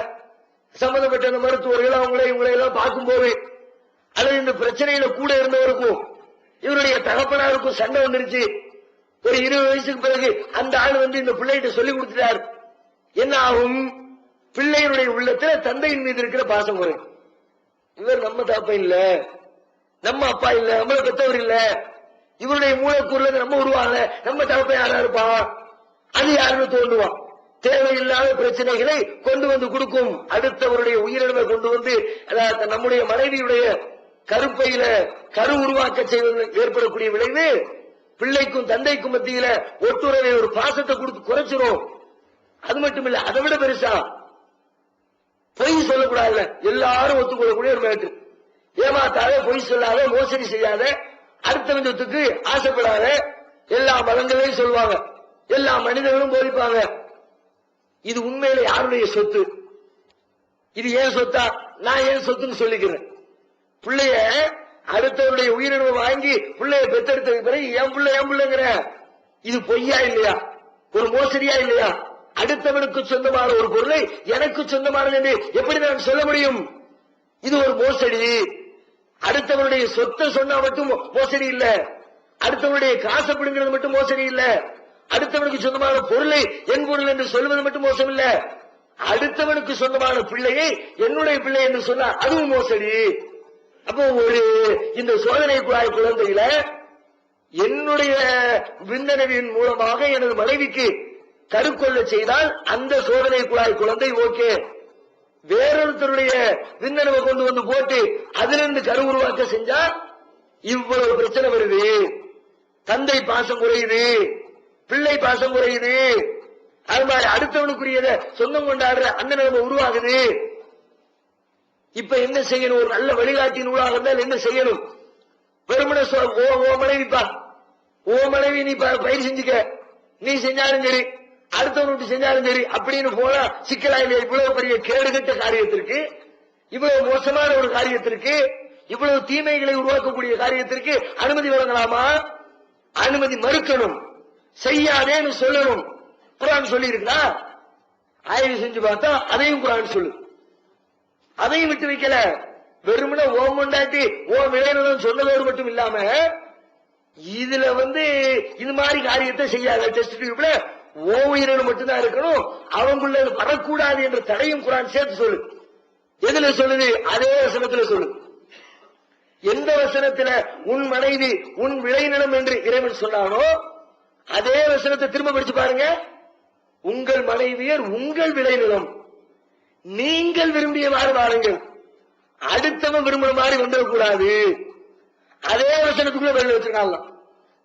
சம்பந்தப்பட்ட அந்த மருத்துவர்கள் அவங்களை இவங்களை எல்லாம் பார்க்கும்போது அல்லது இந்த பிரச்சனையில கூட இருந்தவருக்கும் இவருடைய தகப்பனாருக்கும் சண்டை வந்துருச்சு. ஒரு 20 வயசுக்கு பிறகு அந்த ஆள் இந்த பிள்ளைகிட்ட சொல்லி கொடுத்துட்டார். என்ன ஆகும்? பிள்ளையினுடைய உள்ளத்துல தந்தையின் மீது இருக்கிற பாசம் வரும். இவர் நம்ம தாப்பா இல்ல, நம்ம அப்பா இல்ல, நம்மள பெற்றவர் இல்ல, இவருடைய மூலக்கூறுல நம்ம உருவாங்க, நம்ம தகப்ப யாரா இருப்பான், அது யாருன்னு தோன்றுவான். தேவையில்லாத பிரச்சனைகளை கொண்டு வந்து கொடுக்கும். அடுத்தவருடைய உயிரிழமை கொண்டு வந்து நம்முடைய மனைவியுடைய கருப்பையில கரு உருவாக்க செய்வது ஏற்படக்கூடிய விளைவு பிள்ளைக்கும் தந்தைக்கும் மத்தியில ஒட்டுறவை ஒரு பாசத்தை கொடுத்து குறைச்சிரும். அது மட்டும் இல்ல, அதை விட பெருசா பொய் சொல்லக்கூடாது. எல்லாரும் ஒத்துக்கொள்ளக்கூடிய ஒரு மேட்டு. ஏமாத்தாத, பொய் சொல்லாத, மோசடி செய்யாத, அடுத்த சொத்துக்கு ஆசைப்படாத. எல்லா மதங்களையும் சொல்லுவாங்க, எல்லா மனிதர்களும் போதிப்பாங்க. இது உண்மையில யாருடைய சொத்து? இது ஏன் சொத்தா? நான் ஏன் சொத்துன்னு சொல்லிக்கிறேன். பிள்ளைய அடுத்தவருடைய உயிரிழமை வாங்கி பிள்ளைய பெற்றெடுத்த பிறகு என் பிள்ளைங்கிற இது பொய்யா இல்லையா? ஒரு மோசடியா இல்லையா? அடுத்தவனுக்கு சொந்தமான ஒரு பொருளை எனக்கு சொந்தமானது என்று எப்படி நான் சொல்ல முடியும்? இது ஒரு மோசடி. அடுத்தவருடைய சொத்தை சொன்னா மட்டும் மோசடி இல்ல, அடுத்தவருடைய காசை பிடுங்கிறது மட்டும் மோசடி இல்ல, அடுத்தவனுக்கு சொந்தமான பொருளை என் பொருள் என்று சொல்வது மட்டும் மோசம் இல்ல, அடுத்தவனுக்கு சொந்தமான பிள்ளையை என்னுடைய பிள்ளை என்று சொன்னா அதுவும் மோசடி. அப்போ ஒரு இந்த சோதனை குழாய் குழந்தையில என்னுடைய விந்தனவின் மூலமாக எனது மனைவிக்கு கருக்கொள்ள செய்தால் அந்த சோதனை குழாய் குழந்தை ஓகே. வேறொருத்தருடைய விந்தனவை கொண்டு வந்து போட்டு அதிலிருந்து கரு உருவாக்க செஞ்சா இவ்வளவு பிரச்சனை வருது. தந்தை பாசம் குறையுது, பிள்ளை பாசம் குறையுது. அது மாதிரி அடுத்தவனுக்குரியத சொந்தம் கொண்டாடுற அந்த நிலைமை உருவாகுது. இப்ப என்ன செய்யணும்? ஒரு நல்ல வழிகாட்டி நூலாக இருந்தால் என்ன செய்யணும்? வெறுமனை ஓ மனைவிப்பா, ஓ மனைவி நீ பயிர் செஞ்சுக்க, நீ செஞ்சாலும் சரி, அடுத்தவனுக்கு செஞ்சாலும் சரி அப்படின்னு போனா சிக்கலா இல்லையா? இவ்வளவு பெரிய கேடுகட்ட காரியத்திற்கு, இவ்வளவு மோசமான ஒரு காரியத்திற்கு, இவ்வளவு தீமைகளை உருவாக்கக்கூடிய காரியத்திற்கு அனுமதி வழங்கலாமா? அனுமதி மறுக்கணும், செய்யாதேன்னு சொல்லணும். குர்ஆன் சொல்லி இருக்கா? ஆய்வு செஞ்சு பார்த்தா அதையும் குர்ஆன் சொல்லு. அதையும் விட்டு வைக்கல. வெறுமனே ஓம் கொண்டாட்டி ஓம் விளையாடணும் சொன்னதோடு மட்டும் இல்லாம இதுல இது மாதிரி காரியத்தை செய்யாத. டெஸ்ட் டியூப்ல ஓ உயிரினம் மட்டும்தான் இருக்கணும், அவங்குள்ள வரக்கூடாது என்ற தடையும் குர்ஆன் சேர்த்து சொல்லு. எதுல சொல்லுது? அதே வசனத்துல சொல்லு. எந்த வசனத்துல உன் மனைவி உன் விளைநிலம் என்று இறைவன் சொன்னானோ அதே வசனத்தை திரும்ப படிச்சு பாருங்க. உங்கள் மனைவியர் உங்கள் விளைநிலம், நீங்கள் விரும்பியவாறு வாருங்கள், அடுத்தவன் விரும்புற மாதிரி வந்துடக்கூடாது. அதே வசனத்துக்குள்ள பதில் வச்சிருக்காங்க.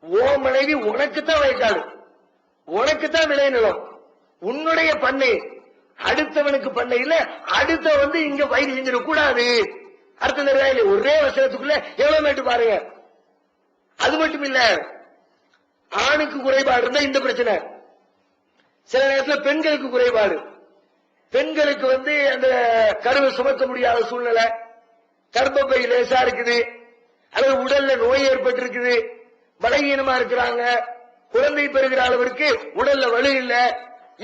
ஓ மனைவி உனக்குத்தான் வயக்காடு, உனக்குத்தான் விளைநிலம், உன்னுடைய பண்ணை, அடுத்தவனுக்கு பண்ணை இல்ல, அடுத்த இங்க பயிர் செஞ்சிடக்கூடாது. அர்த்தம் தெரியா இல்ல? ஒரே வசனத்துக்குள்ள எவ்வளவு மேட்டு பாருங்க. அது மட்டும் இல்ல, ஆணுக்கு குறைபாடு இருந்தா இந்த பிரச்சனை, சில நேரத்தில் பெண்களுக்கு குறைபாடு. பெண்களுக்கு அந்த கருவை சுமக்க முடியாத சூழ்நிலை, கர்ப்பப்பை லேசா இருக்குது, அல்லது உடல்ல நோய் ஏற்பட்டு இருக்குது, பலகீனமா இருக்கிறாங்க, குழந்தை பெறுகிற அளவிற்கு உடல்ல வலு இல்ல,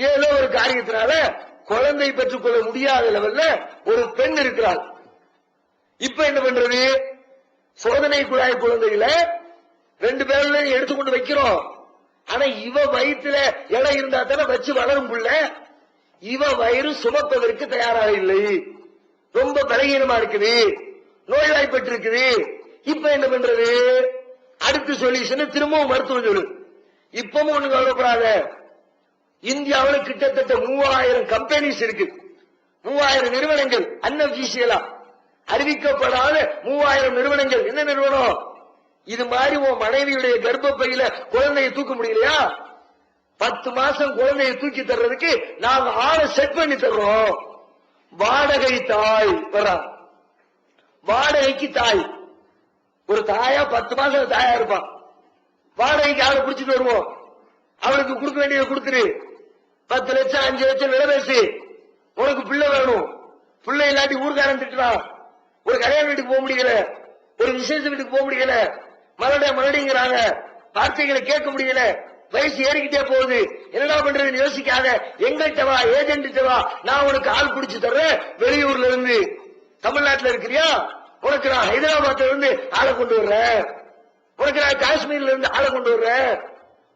ஏதோ ஒரு காரியத்தினால குழந்தை பெற்றுக்கொள்ள முடியாத லெவல்ல ஒரு பெண் இருக்கிறாள். இப்ப என்ன பண்றது? சோதனை குழாய் குழந்தையில 2 பேர்ல எடுத்துக்கொண்டு வைக்கிறோம். ஆனா இவ வயிற்றுல இடம் இருந்தா தானே வச்சு வளரும் புள்ள. இவ வயிறு சுமப்பதற்கு தயாராக இல்லை, ரொம்ப பலகீனமா இருக்குது, நோய்வாய்ப்பட்டு இருக்குது. இப்ப என்ன பண்றது? அடுத்த சொல்யூஷன் திரும்பவும் மருத்துவம் சொல்லு. இப்பவும் ஒண்ணு கவலைப்படாத, இந்தியாவில் கிட்டத்தட்ட 3000 கம்பெனிஸ் இருக்கு, 3000 நிறுவனங்கள், அன்அபிஷியலா அறிவிக்கப்படாத 3000 நிறுவனங்கள். என்ன நிறுவனம்? இது மாதிரி உன் மனைவியுடைய கர்ப்பப்பையில குழந்தையை தூக்க முடியலையா? 10 மாசம் குழந்தையை தூக்கி தர்றதுக்கு நாங்க ஆளை செட் பண்ணி தர்றோம். வாடகை தாய் வரா, வாடகைக்கு தாய். ஒரு தாயா 10 மாசம் தாயா இருப்பான், வாடகைக்கு ஆளை பிடிச்சிட்டு வருவோம். அவளுக்கு கொடுக்க வேண்டியதை கொடுத்துரு, 10 லட்சம் 5 லட்சம் விலை பேசி, உனக்கு பிள்ளை வேணும், பிள்ளை இல்லாட்டி ஊர்காரன் திட்டுறான், ஒரு கல்யாண வீட்டுக்கு போக முடியல, ஒரு விசேஷ வீட்டுக்கு போக முடியல, மறுபடிங்கிறாங்க, வார்த்தைகளை கேட்க முடியல, வயசு ஏறிக்கிட்டே போகுது, என்னடா பண்றதுன்னு யோசிக்காத, எங்கள்கிட்ட வா, ஏஜென்ட் வா, நான் உனக்கு ஆள் பிடிச்சு தர்றேன். வெளியூர்ல இருந்து தமிழ்நாட்டில் இருக்கிறியா, உனக்கு நான் ஹைதராபாத்ல இருந்து ஆளை கொண்டு வர்றேன், உனக்கு நான் காஷ்மீர்ல இருந்து ஆளை கொண்டு வர்றேன்,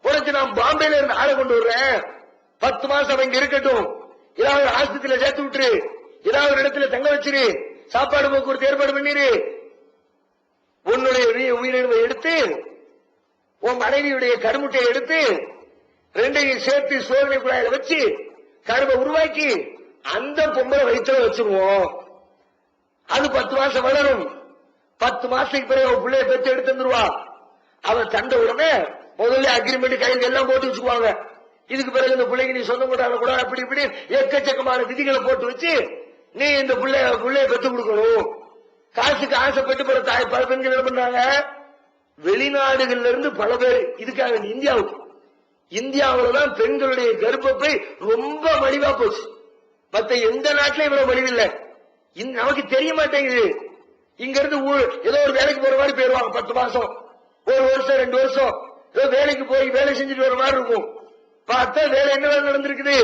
உனக்கு நான் பாம்பேல இருந்து ஆளை கொண்டு வர்றேன். 10 மாசம் அவன் இங்க இருக்கட்டும், ஏதாவது ஆஸ்பத்திரியில சேர்த்து விட்டுரு, ஏதாவது ஒரு இடத்துல தங்க வச்சிரு, சாப்பாடு போக்குவரத்து ஏற்பாடு பண்ணிரு. உன்னுடைய உயிரிழவை எடுத்து உன் மனைவியுடைய கருமுட்டையை எடுத்து ரெண்டையும் சேர்த்து சோதனை குழாயில வச்சு கருவை உருவாக்கி அந்த பொம்பளை வயிற்றுல வச்சிருவோம். அது 10 மாசம் வளரும். 10 மாசத்துக்கு பிறகு அவன் பிள்ளைய பெற்று எடுத்து வந்துருவா. அவன் தண்ட உடனே முதல்ல அக்ரிமெண்ட் கையில் எல்லாம் போட்டு வச்சுக்குவாங்க. இதுக்கு பிறகு இந்த பிள்ளைக்கு நீ சொந்தம் கொண்டாட கூட அப்படி இப்படி எக்கச்சக்கமான விதிகளை போட்டு வச்சு நீ இந்த பிள்ளைய பெற்று கொடுக்கணும். காசுக்கு ஆசைப்பட்டு பல பெண்கள் என்ன பண்றாங்க, வெளிநாடுகள்ல இருந்து பல பேர் இதுக்காக இந்தியாவில்தான் பெண்களுடைய கர்ப்பப்பை ரொம்ப மலிவா போச்சு. மத்த எந்த நாட்டிலும் இவ்வளவு மலிவில்லை. நமக்கு தெரிய மாட்டேங்குது. இங்க இருந்து ஏதோ ஒரு வேலைக்கு போற மாதிரி போயிருவாங்க. 10 மாசம், 1 வருஷம், 2 வருஷம் ஏதோ வேலைக்கு போய் வேலை செஞ்சுட்டு வர மாதிரி இருக்கும். பார்த்தா வேலை என்ன வேலை நடந்திருக்குது,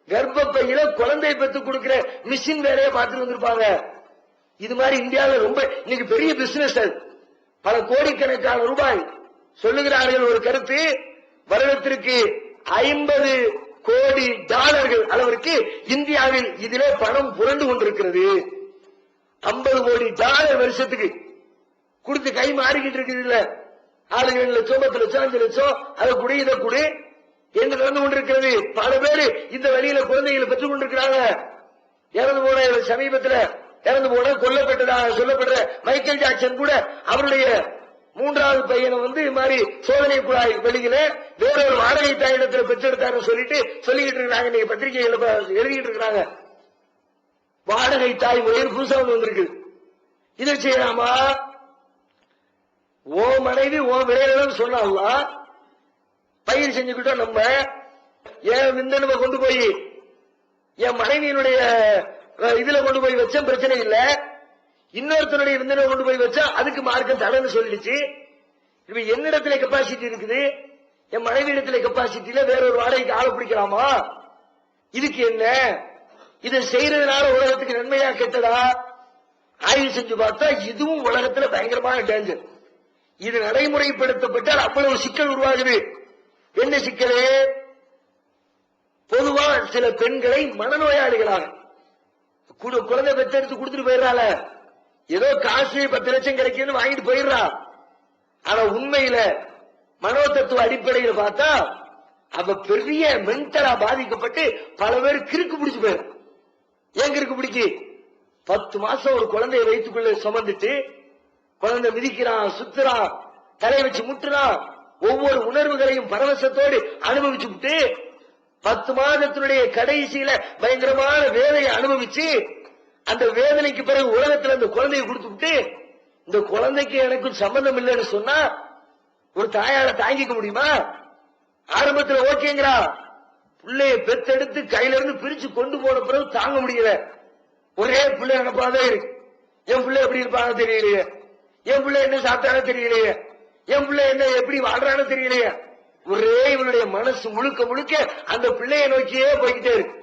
கர்ப்பப்பையில குழந்தை பெற்று கொடுக்கிற மிஷின் வேலையை பார்த்துட்டு வந்திருப்பாங்க. இது மாதிரி இந்தியாவில் ரொம்ப இன்னைக்கு பெரிய பிசினஸ், அது பல கோடிக்கணக்கான ரூபாய். சொல்லுகிறார்கள் ஒரு கருத்து, வருடத்திற்கு 50 கோடி டாலர்கள் அளவிற்கு இந்தியாவில் இதிலே பணம் புரண்டு கொண்டிருக்கிறது. 50 கோடி டாலர் வருஷத்துக்கு கொடுத்து கை மாறிக்கிட்டு இருக்குது. இல்ல ஆளுங்க 2 லட்சம், 10 லட்சம், 5 லட்சம் அதை கூட இதை கூட என்று நடந்து கொண்டிருக்கிறது. பல பேர் இந்த வழியில குழந்தைகளை பெற்றுக் கொண்டிருக்கிறாங்க. இறந்து போன சமீபத்தில் இறந்து போன கொல்லப்பட்டதாக சொல்லப்படுற மைக்கேல் ஜாக்சன் கூட அவருடைய 3வது பையனை இது மாதிரி சோதனை குழாய் வெளியில வேறொரு வாடகை தாயிடத்தில் பெற்றெடுத்தாரு சொல்லிக்கிட்டு இருக்காங்க. இன்னைக்கு பத்திரிகைகள் எழுதிக்கிட்டு இருக்கிறாங்க. வாடகை தாய் முறையில் புதுசா வந்திருக்கு. இதை செய்யலாமா? ஓ மனைவி ஓ விளையாட சொன்னா பயிர் செஞ்சுக்கிட்டோம். நம்ம என் விந்தணுவை கொண்டு போய் என் மனைவியினுடைய இதுல கொண்டு போய் வச்ச பிரச்சனை இல்ல, இன்னொருத்தருடைய விந்தணுவை கொண்டு போய் வச்சா அதுக்கு மார்க்கம் தடன்னு சொல்லிடுச்சு. இப்ப என்னிடத்துல கெப்பாசிட்டி இருக்குது, என் மனைவி இடத்துல கெப்பாசிட்டியில வேறொரு வாடகைக்கு ஆளை பிடிக்கலாமா? இதுக்கு என்ன? இதை செய்யறதுனால உலகத்துக்கு நன்மையா கெட்டதா? ஆய்வு செஞ்சு பார்த்தா இதுவும் உலகத்துல பயங்கரமான டேஞ்சர். இது நடைமுறைப்படுத்தப்பட்டால் அவ்வளவு சிக்கல் உருவாகுது. என்ன சிக்கல்? பொதுவா சில பெண்களை மனநோயாளிகளாக குழந்தை பெற்றெடுத்து கொடுத்துட்டு போயிடறால, ஏதோ காசு 10 லட்சம் கிடைக்குன்னு வாங்கிட்டு போயிடுறா. ஆனா உண்மையில மனோ தத்துவ அடிப்படையில் பார்த்தா அவ பெரிய மென்டலா பாதிக்கப்பட்டு பல பேர் கிறுக்கு பிடிச்சு போயிரு. ஏன் கிறுக்கு பிடிக்கு? 10 மாசம் ஒரு குழந்தைய வயிற்றுக்குள்ள சுமந்துட்டு குழந்தை மிதிக்கிறான், சுத்துறான், தலை வச்சு முட்டுறான், ஒவ்வொரு உணர்வுகளையும் பரவசத்தோடு அனுபவிச்சு விட்டு 10 மாதத்தினுடைய கடைசியில பயங்கரமான வேதனையை அனுபவிச்சு அந்த வேதனைக்கு பிறகு உலகத்தில் அந்த குழந்தையை கொடுத்து விட்டு இந்த குழந்தைக்கு எனக்கும் சம்பந்தம் இல்லைன்னு சொன்னா ஒரு தாயால தாங்கிக்க முடியுமா? ஆரம்பத்தில் ஓகேங்கிறா, பிள்ளைய பெத்தெடுத்து கையில இருந்து பிரிச்சு கொண்டு போன பிறகு தாங்க முடியல. ஒரே பிள்ளை நினைப்பாதே இருக்கு. என் பிள்ளை எப்படி இருப்பாங்க தெரியலையே, என் பிள்ளை என்ன சாப்பிட்டானே தெரியலையே, என் பிள்ளை என்ன எப்படி வாழ்றான்னு தெரியலையே. ஒரே இவனுடைய மனசு முழுக்க முழுக்க அந்த பிள்ளைய நோக்கியே போய்கிட்டே இருக்கு.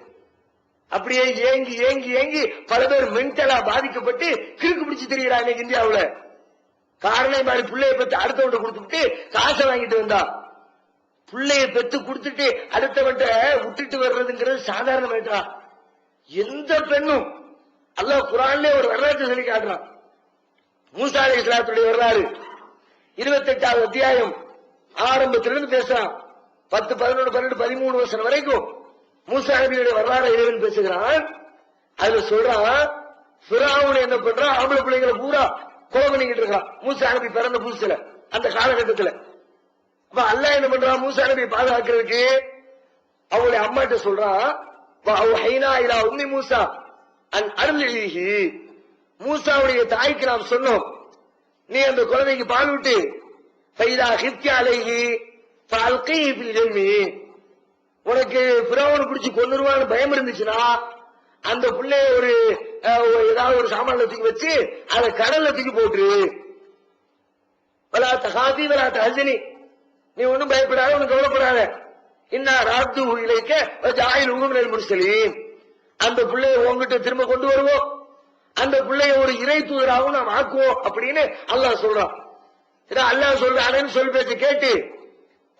அப்படியே ஏங்கி ஏங்கி ஏங்கி பல பேர் மென்டலா பாதிக்கப்பட்டு கிறுக்கு பிடிச்சு தெரிகிறாங்க இந்தியாவுல. காரணம் மாதிரி பிள்ளைய பெற்று அடுத்தவன்ட்ட கொடுத்துட்டு காசை வாங்கிட்டு வந்தா, பிள்ளைய பெற்று கொடுத்துட்டு அடுத்தவன்ட்ட விட்டுட்டு வர்றதுங்கிறது சாதாரண மேட்டரா? எந்த பெண்ணும் அல்லாஹ் குர்ஆன்ல ஒரு வரலாற்றை சொல்லி காட்டுறான். மூசா அலைஹிஸ்ஸலாத்துடைய வரலாறு 28வது அத்தியாயம் ஆரம்பத்திலிருந்து பேசுறான். 10, 11, 12, 13 வருஷம் வரைக்கும் மூசா நபியுடைய வரலாறு இறைவன் பேசுகிறான். அதுல சொல்றான், ஃபிரௌன் என்ன பண்றான், ஆம்பளை பிள்ளைங்களை பூரா கொலை பண்ணிக்கிட்டு இருக்கான். மூசா நபி பிறந்த புதுசுல அந்த காலகட்டத்தில் அப்ப அல்லாஹ் என்ன பண்றான், மூசா நபியை பாதுகாக்கிறதுக்கு அவங்களுடைய அம்மாட்ட சொல்றான், உம்மி மூசா அன் அருள்ஹி, மூசாவுடைய தாய்க்கு நாம் சொன்னோம், நீ அந்த குழந்தைக்கு பால் விட்டு ஃபைதா ஹிப்தியா அலைஹி ஃபல்கீஹி ஃபில் ஜம்மி, உனக்கு ஃபிரௌன் பிடிச்சு கொன்னுருவான்னு பயம் இருந்துச்சுன்னா அந்த புள்ளைய ஒரு ஏதாவது ஒரு சாமான்ல தூக்கி வச்சு அதை கடல்ல தூக்கி போட்டுரு. வலா தகாதி வலா தஹ்சனி, நீ ஒன்னும் பயப்படாத, ஒன்னும் கவலைப்படாத. இன்னா ராத்துஹு இலைக்க வஜாயிலுஹு மினல் முர்ஸலீன், அந்த புள்ளைய உன்கிட்ட திரும்ப கொண்டு வருவோம், அந்த பிள்ளைய ஒரு இறை தூதராகவும் நாம் ஆக்குவோம் அப்படின்னு அல்லாஹ் சொல்றான். அல்லாஹ் சொல்றானேன்னு சொல்லி பேச்சு கேட்டு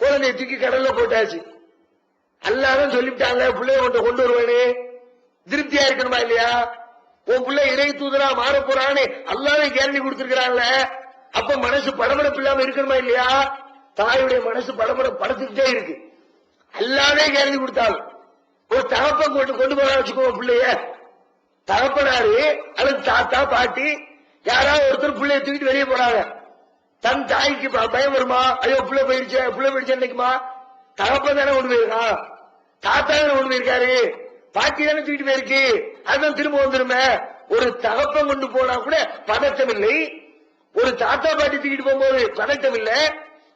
குழந்தைய தூக்கி கடல்ல போட்டாச்சு. அல்லாஹ் சொல்லிவிட்டாங்க பிள்ளைய கொண்டு வருவேன்னு திருப்தியா இருக்கணுமா இல்லையா? உன் பிள்ளை இறை தூதரா மாற போறான்னு அல்லாஹ்வே கேரண்டி கொடுத்திருக்கிறான்ல, அப்ப மனசு படபடப்பு இல்லாம இருக்கணுமா இல்லையா? தாயுடைய மனசு படத்துக்கிட்டே இருக்கு. அல்லாஹ்வே கேரண்டி கொடுத்தாலும் ஒரு தகப்பன் கொண்டு போற வச்சுக்கோ பிள்ளைய, தகப்பனாரு அல்லது தாத்தா பாட்டி யாராவது ஒருத்தர் பிள்ளைய தூக்கிட்டு வெளியே போறாங்க, தன் தாய்க்கு பயம் வருமா? ஐயோ பிள்ளை போயிடுச்சு நினைக்குமா? தகப்பன் தானே கொண்டு போயிருக்கான், தாத்தா தானே கொண்டு போயிருக்காரு, பாட்டி தானே தூக்கிட்டு போயிருக்கு, அதுதான் திரும்ப வந்துருமே. ஒரு தகப்பன் கொண்டு போனா கூட பதட்டம் இல்லை, ஒரு தாத்தா பாட்டி தூக்கிட்டு போகும்போது பதட்டம் இல்லை.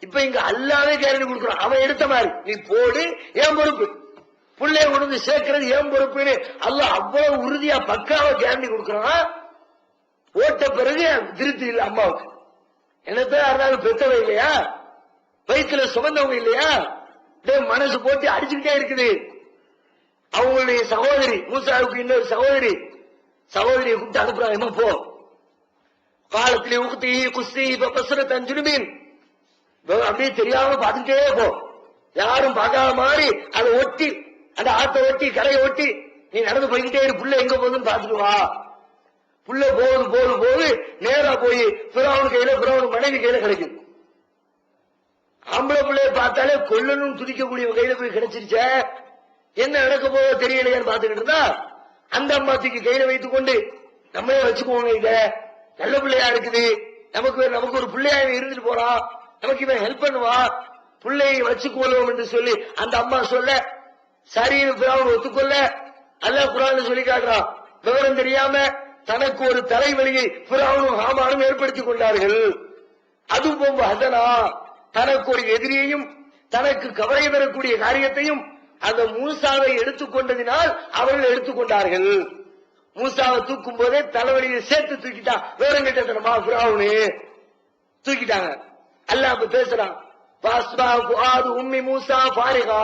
இப்ப இங்க அல்லாவே கேரண்டி கொடுக்குறான், அவன் எடுத்த மாதிரி நீ போடு, ஏன் பொறுப்பு, பிள்ளைய கொண்டு சேர்க்கிறது ஏன் பொறுப்புன்னு அல்லாஹ் அவ்வளவு உறுதியா பக்காவ கேரண்டி கொடுக்குறான். போட்ட பிறகு திருப்தி இல்லை அம்மாவுக்கு. என்னத்தான் இருந்தாலும் பெற்றவங்க இல்லையா, வயிற்றுல சுமந்தவங்க இல்லையா, மனசு போட்டு அடிச்சுக்கிட்டே இருக்குது. அவங்களுடைய சகோதரி மூசாவுக்கு இன்னொரு சகோதரியை கூப்பிட்டு அனுப்புறாங்க, போ காலத்திலே ஊத்தி குஸ்தி தஞ்சுருமீன் அப்படியே தெரியாம பார்த்துட்டே போ, யாரும் பார்க்காத மாதிரி அதை ஒட்டி அந்த ஆத்தை ஒட்டி கரையை ஒட்டி நீ நடந்து போய்கிட்டே இரு, புள்ள எங்க போகுதுன்னு பாத்துட்டு வா. புள்ள போது நேரா போய் பிறவன் கையில பிறவன் மனைவி கையில கிடைக்கும். ஆம்பளை பிள்ளைய பார்த்தாலே கொல்லணும் துடிக்கக்கூடிய கையில போய் கிடைச்சிருச்ச, என்ன நடக்க போதோ தெரியலையான்னு பாத்துக்கிட்டு இருந்தா அந்த அம்மா தூக்கி கையில வைத்துக் கொண்டு நம்மளே வச்சுக்குவோங்க, இத நல்ல பிள்ளையா இருக்குது, நமக்கு ஒரு பிள்ளையா இருந்துட்டு போறான், நமக்கு இவன் ஹெல்ப் பண்ணுவா, பிள்ளையை வச்சுக்கொள்வோம் என்று சொல்லி அந்த அம்மா சொல்ல சரி பிறவன் ஒத்துக்கொள்ள அல்லாஹ் குர்ஆன்ல சொல்லி காட்டுறான். விவரம் தெரியாம தனக்கு ஒரு தலைவலியை பிறவனும் ஹாமானும் ஏற்படுத்திக் கொண்டார்கள். அது போன்ற ஹசனா தனக்கு ஒரு எதிரியையும் தனக்கு கவலை பெறக்கூடிய காரியத்தையும் அந்த மூசாவை எடுத்துக்கொண்டதினால் அவர்கள் எடுத்துக்கொண்டார்கள். மூசாவை தூக்கும் போதே தலைவலியை சேர்த்து தூக்கிட்டான், விவரம் கேட்டமா பிறவனு தூக்கிட்டாங்க. அல்லாஹ் பேசுறான், உம்மி மூசா பாரிகா,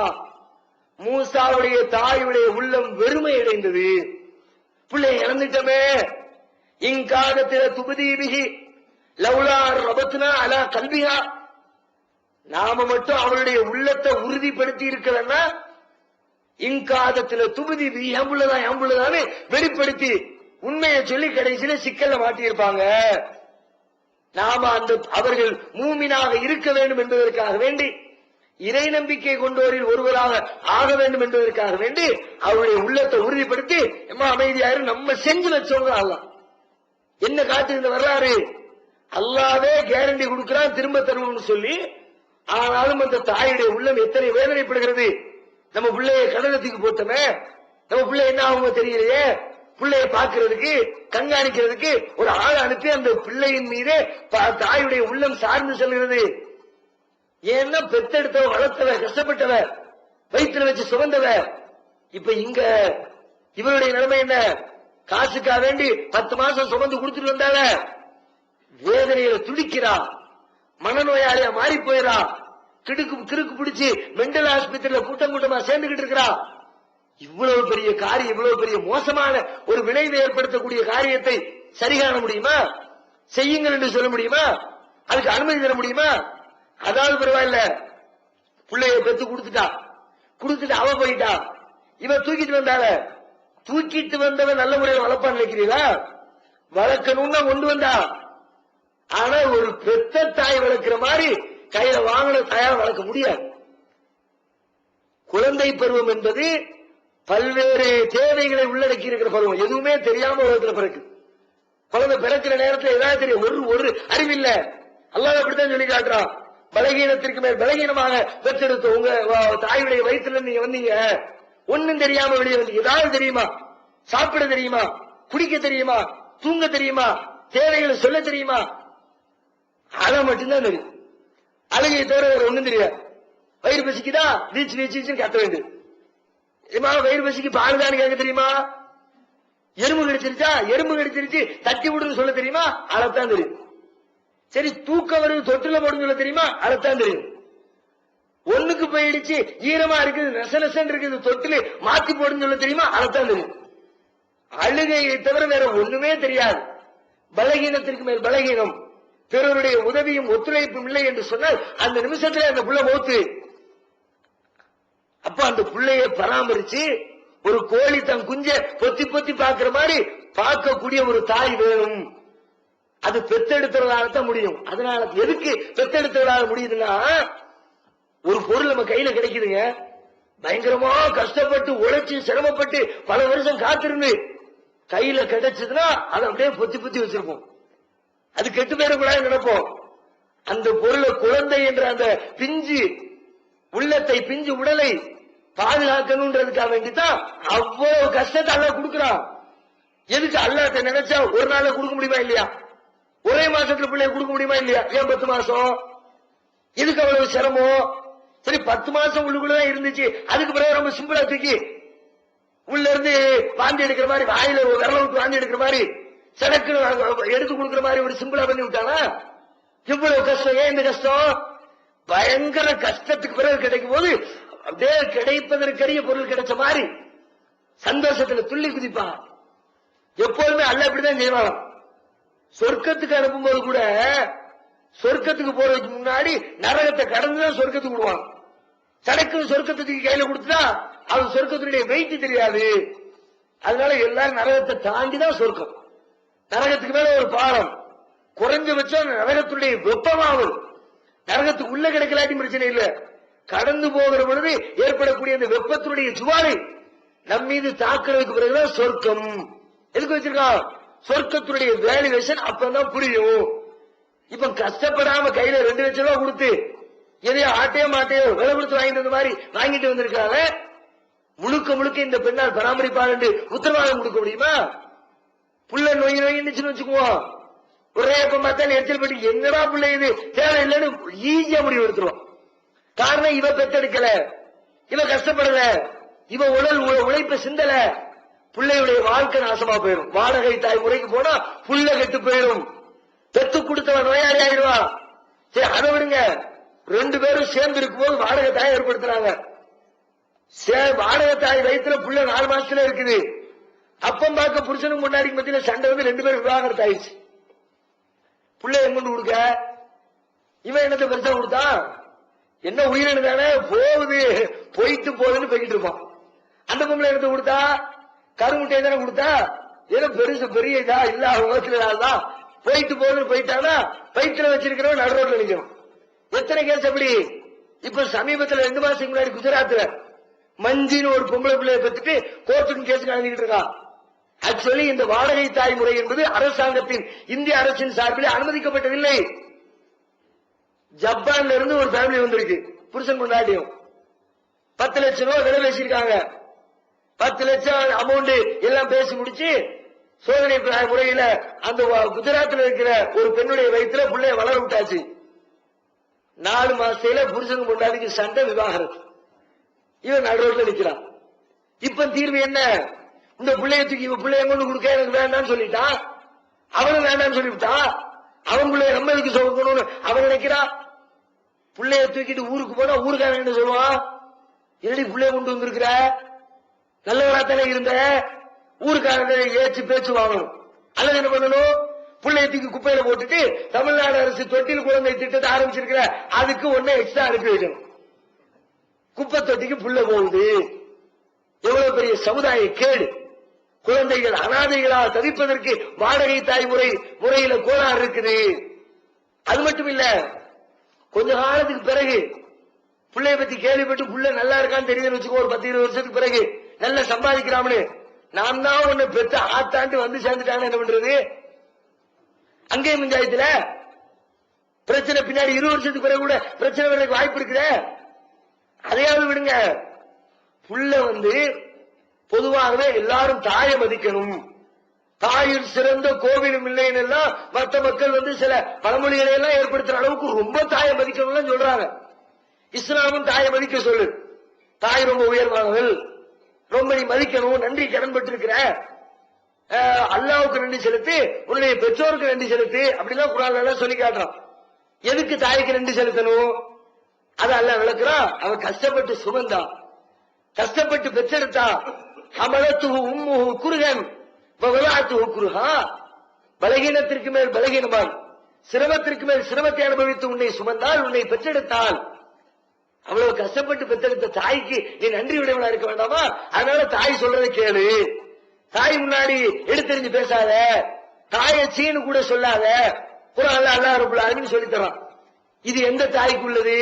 மூசாவுடைய தாயுடைய உள்ளம் வெறுமை அடைந்தது, பிள்ளை இழந்துட்டமே. இங்காதத்தில துபதீபிகி லவ்லார் ரபத்னா அலா கல்வியா, நாம மட்டும் அவருடைய உள்ளத்தை உறுதிப்படுத்தி இருக்கலன்னா இங்காதத்தில துபதீபி எம்புள்ளதான்னு வெளிப்படுத்தி உண்மையை சொல்லி கடைசியில சிக்கல்ல மாட்டியிருப்பாங்க. நாம அவர்கள் மூமினாக இருக்க வேண்டும் என்பதற்காக வேண்டி, இறை நம்பிக்கை கொண்டோரில் ஒருவராக ஆக வேண்டும் என்பதற்காக வேண்டி அவருடைய உள்ளத்தை உறுதிப்படுத்தி அமைதியாரு நம்ம செஞ்சு வச்சவங்க. அல்லாஹ் என்ன காட்டு இந்த வரலாறு, அல்லாவே கேரண்டி கொடுக்கிறான் திரும்ப தருவோம்னு சொல்லி. ஆனாலும் அந்த தாயுடைய உள்ளம் எத்தனை வேதனைப்படுகிறது. நம்ம பிள்ளைய கடலத்துக்கு போட்டோமே, நம்ம பிள்ளை என்ன ஆகுங்க தெரியலையே, பிள்ளைய பாக்குறதுக்கு கண்காணிக்கிறதுக்கு ஒரு ஆள் அனுப்பி அந்த பிள்ளையின் மீது தாயுடைய உள்ளம் சார்ந்து செல்கிறது. ஏன்னா பெத்தெடுத்தவ வளர்த்தவ கஷ்டப்பட்டவ வயிற்றுல வச்சு சுமந்தவ. இப்ப இங்க இவருடைய நிலைமை என்ன, காசுக்கா வேண்டி 10 மாசம் சுமந்து கொடுத்துட்டு வந்தால வேதனையில துடிக்கிறா, மனநோயாளியா மாறி போயிடா, கிறுக்கு பிடிச்சு மெண்டல் ஆஸ்பத்திரியில கூட்டமா சேர்ந்துகிட்டு இருக்கிறா. இவ்வளவு பெரிய காரியம், இவ்வளவு பெரிய மோசமான ஒரு விளைவை ஏற்படுத்தக்கூடிய காரியத்தை சரி காண முடியுமா? செய்யுங்கள் என்று சொல்ல முடியுமா? அதுக்கு அனுமதி தர முடியுமா? அதாவது பரவாயில்ல, பிள்ளைய பெத்து கொடுத்துட்டா அவ போயிட்டா, இவன் தூக்கிட்டு வந்தால, தூக்கிட்டு வந்தவன் நல்ல முறையில் வளர்ப்பான்னு நினைக்கிறீங்களா? வளர்க்கணும்னா கொண்டு வந்தா, ஆனா ஒரு பெத்த தாய் வளர்க்கிற மாதிரி கையில வாங்கின தாயால் வளர்க்க முடியாது. குழந்தை பருவம் என்பது பல்வேறு தேவைகளை உள்ளடக்கி இருக்கிற பருவம். எதுவுமே தெரியாம உலகத்துல பிறகு குழந்தை பிறக்கிற நேரத்தில் ஏதாவது தெரியும், ஒரு அறிவில்ல. அல்லாஹ் அப்படித்தான் சொல்லி காட்டுறான், பலகீனத்திற்கு மேல் பலகீனமாக பெற்றெடுத்த உங்க தாயுடைய வயிற்றுல நீங்க வந்தீங்க, ஒன்னும் தெரியாம வெளியே வந்து ஏதாவது தெரியுமா? சாப்பிட தெரியுமா? குடிக்க தெரியுமா? தூங்க தெரியுமா? தேவைகளை சொல்ல தெரியுமா? அதை மட்டும்தான் தெரியும். அழகையை தவிர வேற ஒண்ணும் தெரியாது. வயிறு பசிக்குதா வீச்சு கத்த வேண்டும். வயிறு பசிக்கு பாலுதான்னு கேட்க தெரியுமா? எறும்பு கடிச்சிருச்சு தட்டி விடுன்னு சொல்ல தெரியுமா? அதைத்தான் தெரியும். சரி தூக்கம் வருது தொட்டில போடுன்னு சொல்ல தெரியுமா? அதைத்தான் தெரியும். ஒண்ணுக்கு போயிடுச்சு ஈரமா இருக்குது நெச நெசன் இருக்குது தொட்டில மாத்தி போடுன்னு சொல்ல தெரியுமா? அதைத்தான் தெரியும். அழுகையை தவிர வேற ஒண்ணுமே தெரியாது. பலகீனத்திற்கு மேல் பலகீனம், பிறருடைய உதவியும் ஒத்துழைப்பும் இல்லை என்று சொன்னால் அந்த நிமிஷத்துல அந்த புள்ள மௌத்து. அப்ப அந்த பிள்ளையை பராமரிச்சு ஒரு கோழி தன் குஞ்ச பொத்தி பொத்தி பாக்குற மாதிரி பார்க்கக்கூடிய ஒரு தாய் வேணும். அது பெத்தெடுத்தவர்களாகத்தான் முடியும். அதனால எதுக்கு பெத்தெடுத்தவர்களாக முடியுதுன்னா, ஒரு பொருள் நம்ம கையில கிடைக்குதுங்க, பயங்கரமா கஷ்டப்பட்டு உழைச்சு சிரமப்பட்டு பல வருஷம் காத்திருந்து கையில கிடைச்சதுன்னா அதை அப்படியே பொத்தி பொத்தி வச்சிருப்போம். அது கெட்டு போயிடக்கூடாது நினைப்போம். அந்த பொருளை குழந்தை என்ற அந்த பிஞ்சு உள்ளத்தை, பிஞ்சு உடலை பாதுகாக்கணும்ன்றதுக்காக வேண்டித்தான் அவ்வளவு கஷ்டத்தை அல்லாஹ் கொடுக்கிறான். எதுக்கு? அல்லாஹ்ட்ட நினைச்சா ஒரு நாள்ல கொடுக்க முடியுமா இல்லையா? ஒரே மாசத்துல பிள்ளைய கொடுக்க முடியுமா இல்லையா? ஏன் 10 மாசம்? எதுக்கு அவ்வளவு சிரமம்? சரி 10 மாசம் உள்ளுக்குள்ளதான் இருந்துச்சு, அதுக்கு பிறகு ரொம்ப சிம்பிளா தூக்கி உள்ள இருந்து வாந்தி எடுக்கிற மாதிரி, வாயில விரல விட்டு வாந்தி எடுக்கிற மாதிரி, சடக்கு எடுத்து கொடுக்கிற மாதிரி ஒரு சிம்பிளா பண்ணி விட்டானா எவ்வளவு கஷ்டம். ஏன் இந்த கஷ்டம்? பயங்கர கஷ்டத்துக்கு பிறகு கிடைக்கும் போது அப்படியே கிடைப்பதற்கரிய பொருள் கிடைச்ச மாதிரி சந்தோஷத்துல துள்ளி குதிப்பான். எப்போதுமே அல்லாஹ் இப்படிதான் செய்வான். சொர்க்கத்துக்கு அனுப்பும் போது கூட, சொர்க்கத்துக்கு போறதுக்கு முன்னாடி நரகத்தை கடந்துதான் சொர்க்கத்துக்கு விடுவான். சடக்கு சொர்க்கத்துக்கு கையில கொடுத்தா அது சொர்க்கத்தினுடைய வெயிட் தெரியாது. அதனால எல்லாரும் நரகத்தை தாண்டிதான் சொர்க்கம். நரகத்துக்கு மேல ஒரு பாலம், குறைஞ்சபட்சம் நரகத்துடைய வெப்பமாகும். நரகத்துக்கு உள்ள கிடைக்கலாட்டி பிரச்சனை இல்லை, கடந்து போகிற பொழுது ஏற்படக்கூடிய அந்த வெப்பத்தினுடைய ஜுவாலை நம் மீது தாக்குறதுக்கு பிறகுதான் சொர்க்கம். எதுக்கு வச்சிருக்கான்? சொர்க்கத்துடைய வேல்யூவேஷன் அப்பதான் புரியும். இப்ப கஷ்டப்படாம கையில 2 லட்சம் ரூபாய் கொடுத்து எதையோ ஆட்டையோ மாட்டையோ விலை கொடுத்து வாங்கிட்டு வந்த மாதிரி வாங்கிட்டு வந்திருக்காங்க. முழுக்க முழுக்க இந்த பெண்ணால் பராமரிப்பாள் என்று உத்தரவாதம் கொடுக்க முடியுமா? புள்ள நோய் நோயின்னு வச்சுக்குவோம், ஒரே எப்ப பார்த்தாலும் எரிச்சல் பட்டு என்னடா பிள்ளை இது தேவையில்லைன்னு ஈஸியா முடிவு எடுத்துருவோம். காரணம், இவ பெத்தெடுக்கல, இவ கஷ்டப்படல, இவ உழைப்ப சிந்தல, பிள்ளையுடைய வாழ்க்கை நாசமா போயிடும். வாடகை தாய் முறைக்கு போனா புள்ள கெட்டு போயிடும், பெத்து கொடுத்தவன் நோயாளி ஆயிடுவா. சரி அதை விடுங்க, 2 பேரும் சேர்ந்து இருக்கும் போது வாடகை தாய் ஏற்படுத்துறாங்க. வாடகை தாய் வயிற்றுல புள்ள 4 மாசத்துல இருக்குது. அப்பம் பார்க்க புருஷனும் முன்னாடி மத்தியில சண்டை வந்து 2 பேரும் விவாகரத்து ஆயிடுச்சு. புள்ள எங்க கொடுக்க? இவன் என்னத்தை பெருசா கொடுத்தான்? என்ன உயிரினு தானே போகுது, போயிட்டு போகுதுன்னு போய்கிட்டு இருப்பான். அந்த பொம்பளை என்னத்தை கொடுத்தா? கருமுட்டையை தானே கொடுத்தா? ஏதோ பெருசு பெரிய இதா இல்ல தான் போயிட்டு போகுதுன்னு போயிட்டானா வயிற்றுல வச்சிருக்கிறவன் நடு ரோட்ல நிக்கணும். எத்தனை கேஸ் அப்படி? இப்ப சமீபத்தில் 2 மாசத்துக்கு முன்னாடி குஜராத்ல மஞ்சின்னு ஒரு பொம்பளை பிள்ளைய பெற்றுட்டு கோர்ட்டுக்கு கேஸ் நடந்துகிட்டு இருக்கான். ஆக்சுவலி இந்த வாடகை தாய் முறை என்பது அரசாங்கத்தின், இந்திய அரசின் சார்பில் அனுமதிக்கப்பட்டதில்லை. ஜப்பான்ல இருந்து ஒரு ஃபேமிலி வந்திருக்கு, புருஷன் கொண்டாட்டியும் 10 லட்சம் ரூபாய் விலை பேசியிருக்காங்க. 10 லட்சம் அமௌண்ட் எல்லாம் பேசி முடிச்சு சோதனை முறையில அந்த குஜராத்தில் இருக்கிற ஒரு பெண்ணுடைய வயிற்றுல பிள்ளைய வளர விட்டாச்சு. 4 மாசத்துல புருஷன் கொண்டாடிக்கு சண்டை, விவாகரத்து. இவன் நடு ரோட்ல நிக்கிறான். இப்ப தீர்வு என்ன? இந்த பிள்ளைய தூக்கி இவன் பிள்ளைய கொண்டு கொடுக்க எனக்கு வேண்டாம்னு சொல்லிட்டான், அவனும் வேண்டாம்னு சொல்லிவிட்டான். அவன் பிள்ளைய நம்ம இதுக்கு சொல்லணும்னு அவன் நினைக்கிறான். பிள்ளைய தூக்கிட்டு ஊருக்கு போனா ஊருக்காரன் என்ன சொல்லுவான்? என்னடி பிள்ளைய கொண்டு வந்திருக்கிற, நல்லவராத்தானே இருந்த, ஊருக்காரங்க ஏச்சு பேச்சு வாங்கணும். அல்லது என்ன பண்ணணும்? பிள்ளைய தூக்கி குப்பையில போட்டுட்டு தமிழ்நாடு அரசு தொட்டில் குழந்தை திட்டத்தை ஆரம்பிச்சிருக்கிற அதுக்கு ஒண்ணு எக்ஸ்ட்ரா அனுப்பி வைக்கணும். குப்பை தொட்டிக்கு புள்ள போகுது. எவ்வளவு பெரிய சமுதாய கேடு! குழந்தைகள் அனாதைகளாக தவிப்பதற்கு வாடகை தாய் முறையில கோளாறு இருக்குது. அது மட்டும் இல்ல, கொஞ்ச காலத்துக்கு பிறகு பிள்ளைய பத்தி கேள்விப்பட்டு புள்ள நல்லா இருக்கான்னு தெரியுதுன்னு வச்சுக்கோ, ஒரு 10-20 வருஷத்துக்கு பிறகு நல்லா சம்பாதிக்கிறான்னு நான் தான் ஒண்ணு பெற்று ஆத்தாண்டு வந்து சேர்ந்துட்டான்னு என்ன பண்றது? அங்கே பஞ்சாயத்துல பிரச்சனை பின்னாடி 20 வருஷத்துக்கு பிறகு கூட பிரச்சனை வர்றதுக்கு வாய்ப்பு இருக்குதே. அதையாவது விடுங்க. புள்ள பொதுவாகவே எல்லாரும் தாயை மதிக்கணும், தாயில் சிறந்த கோவிலும் இல்லைன்னு எல்லாம் மற்ற மக்கள் சில பழமொழிகளை எல்லாம் ஏற்படுத்துற அளவுக்கு ரொம்ப தாயை மதிக்கணும்னு சொல்றாங்க. இஸ்லாமும் தாயை மதிக்க சொல்லு. தாய் ரொம்ப உயர்வானவள், ரொம்ப நீ மதிக்கணும், நன்றி கடன் பட்டிருக்கிற, அல்லாவுக்கு நன்றி செலுத்து, உன்னுடைய பெற்றோருக்கு நன்றி செலுத்து அப்படிலாம் குர்ஆன்ல எல்லாம் சொல்லி காட்டுறான். எதுக்கு தாய்க்கு நன்றி செலுத்தணும்? அதை அல்லாஹ் விளக்குறான். அவன் கஷ்டப்பட்டு சுமந்தான், கஷ்டப்பட்டு பெற்றெடுத்தா. ஹமலத்துஹு உம்முஹு குர்ஹன், பலகீனத்திற்கு மேல் பலகீனமாய், சிரமத்திற்கு மேல் சிரமத்தை அனுபவித்து உன்னை சுமந்தால், உன்னை பெற்றெடுத்தால், அவ்வளவு கஷ்டப்பட்டு பெற்றெடுத்த தாய்க்கு நீ நன்றி விடவனா இருக்க வேண்டாமா? அதனால தாய் சொல்றதை கேளு. தாய் முன்னாடி எடுத்தெறிஞ்சு பேசாத, தாயை சீனு கூட சொல்லாத. குர்ஆன்ல அல்லாஹ் ரப்பல் ஆலமீன் சொல்லி தரான். இது எந்த தாய்க்கு உள்ளது?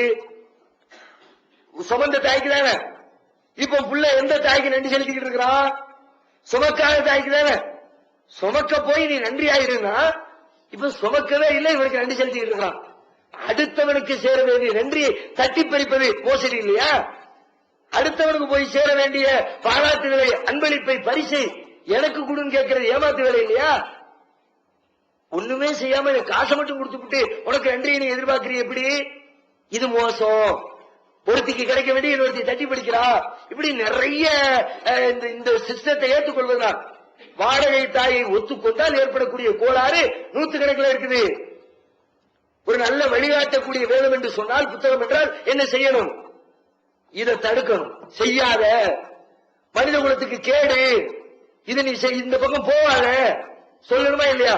சுமந்த தாய்க்கு தானே. இப்ப புள்ள எந்த தாய்க்கு நன்றி செலுத்திக்கிட்டு இருக்கிறான்? சுமக்காத தாய்க்கு தானே. சுமக்க போய் நீ நன்றி ஆயிருந்தா, இப்ப சுமக்கவே இல்லை, இவனுக்கு நன்றி செலுத்திக்கிட்டு இருக்கிறான். அடுத்தவனுக்கு சேர வேண்டிய நன்றியை தட்டி பறிப்பது மோசடி இல்லையா? அடுத்தவனுக்கு போய் சேர வேண்டிய பாராட்டுகளை, அன்பளிப்பை, பரிசை எனக்கு கொடுன்னு கேட்கிறது ஏமாத்து வேலை இல்லையா? ஒண்ணுமே செய்யாம காசை மட்டும் கொடுத்துட்டு உனக்கு நன்றியை நீ எதிர்பார்க்கிறீ எப்படி? இது மோசம். ஒருத்திக்கு கிடைக்க வேண்டிய இன்னொருத்தி தட்டி படிக்கிறா. இப்படி நிறைய இந்த சிஸ்டத்தை ஏற்றுக்கொள்வதுதான். வாடகை தாயை ஒத்துக்கொண்டால் ஏற்படக்கூடிய கோளாறு நூற்றுக்கணக்கில் இருக்குது. ஒரு நல்ல வழிகாட்டக்கூடிய வேதம் என்று சொன்னால், புத்தகம் என்றால் என்ன செய்யணும்? இதை தடுக்கணும். செய்யாத, மனித குலத்துக்கு கேடு, இது நீ இந்த பக்கம் போவாத சொல்லணுமா இல்லையா?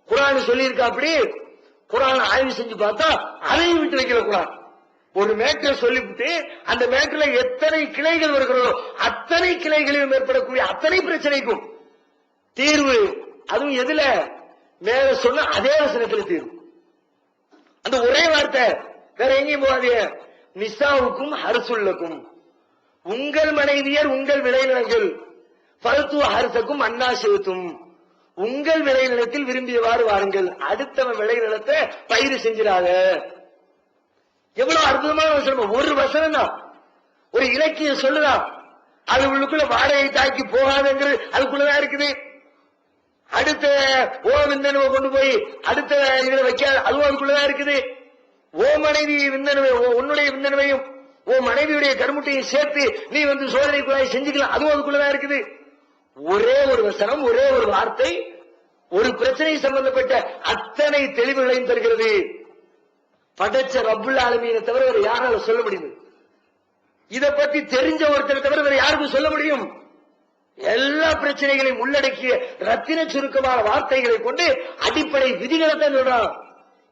குர்ஆன் சொல்லியிருக்கா அப்படி? குர்ஆன் ஆய்வு செஞ்சு பார்த்தா அதையும் விட்டு வைக்கிற குர்ஆன். ஒரு மேட்டர் சொல்லிவிட்டு அந்த மேட்டர்ல எத்தனை கிளைகள் வருகிறதோ அத்தனை கிளைகளிலும் ஏற்படக்கூடிய அத்தனை பிரச்சனைக்கும் தீர்வு, அதுவும் எதுல? மேல சொன்ன அதே வசனத்தில் தீர்வு. அந்த ஒரே வார்த்தை, வேற எங்கேயும் போகாதீங்க. நிசாவுக்கும் ஹர்சுல்லக்கும், உங்கள் மனைவியர் உங்கள் விளைநிலங்கள், பருத்துவ ஹர்சக்கும் அண்ணா செலுத்தும், உங்கள் விளைநிலத்தில் விரும்பியவாறு வாருங்கள், அடுத்தவன் விளைநிலத்தை பயிர் செஞ்சிடாத. எவ்வளவு அற்புதமான வசனம்! ஒரு வசனம் தான், ஒரு இலக்கியம் சொல்லுதான். அது உள்ளுக்குள்ள வாடகை தாக்கி போகாதுங்கிறது அதுக்குள்ளதான் இருக்குது. அடுத்த ஓ விந்தனுவை கொண்டு போய் அடுத்த இதுல வைக்காது, அதுவும் அதுக்குள்ளதான் இருக்குது. ஓ மனைவி விந்தனுவை, உன்னுடைய விந்தனுவையும் ஓ மனைவியுடைய கருமுட்டையும் சேர்த்து நீ சோதனைக்குள்ளாய் செஞ்சுக்கலாம், அதுவும் அதுக்குள்ளதான் இருக்குது. ஒரே ஒரு வசனம், ஒரே ஒரு வார்த்தை ஒரு பிரச்சனை சம்பந்தப்பட்ட அத்தனை தெளிவுகளையும் தருகிறது. படைச்ச ரப்புல் ஆலமீனை தவிர வேற யாரால சொல்ல முடியும்? இதை பத்தி தெரிஞ்ச ஒருத்தரை தவிர வேற யாருக்கும் சொல்ல முடியும்? எல்லா பிரச்சனைகளையும் உள்ளடக்கிய ரத்தின சுருக்கமான வார்த்தைகளை கொண்டு அடிப்படை விதிகளை தான் சொல்றான்.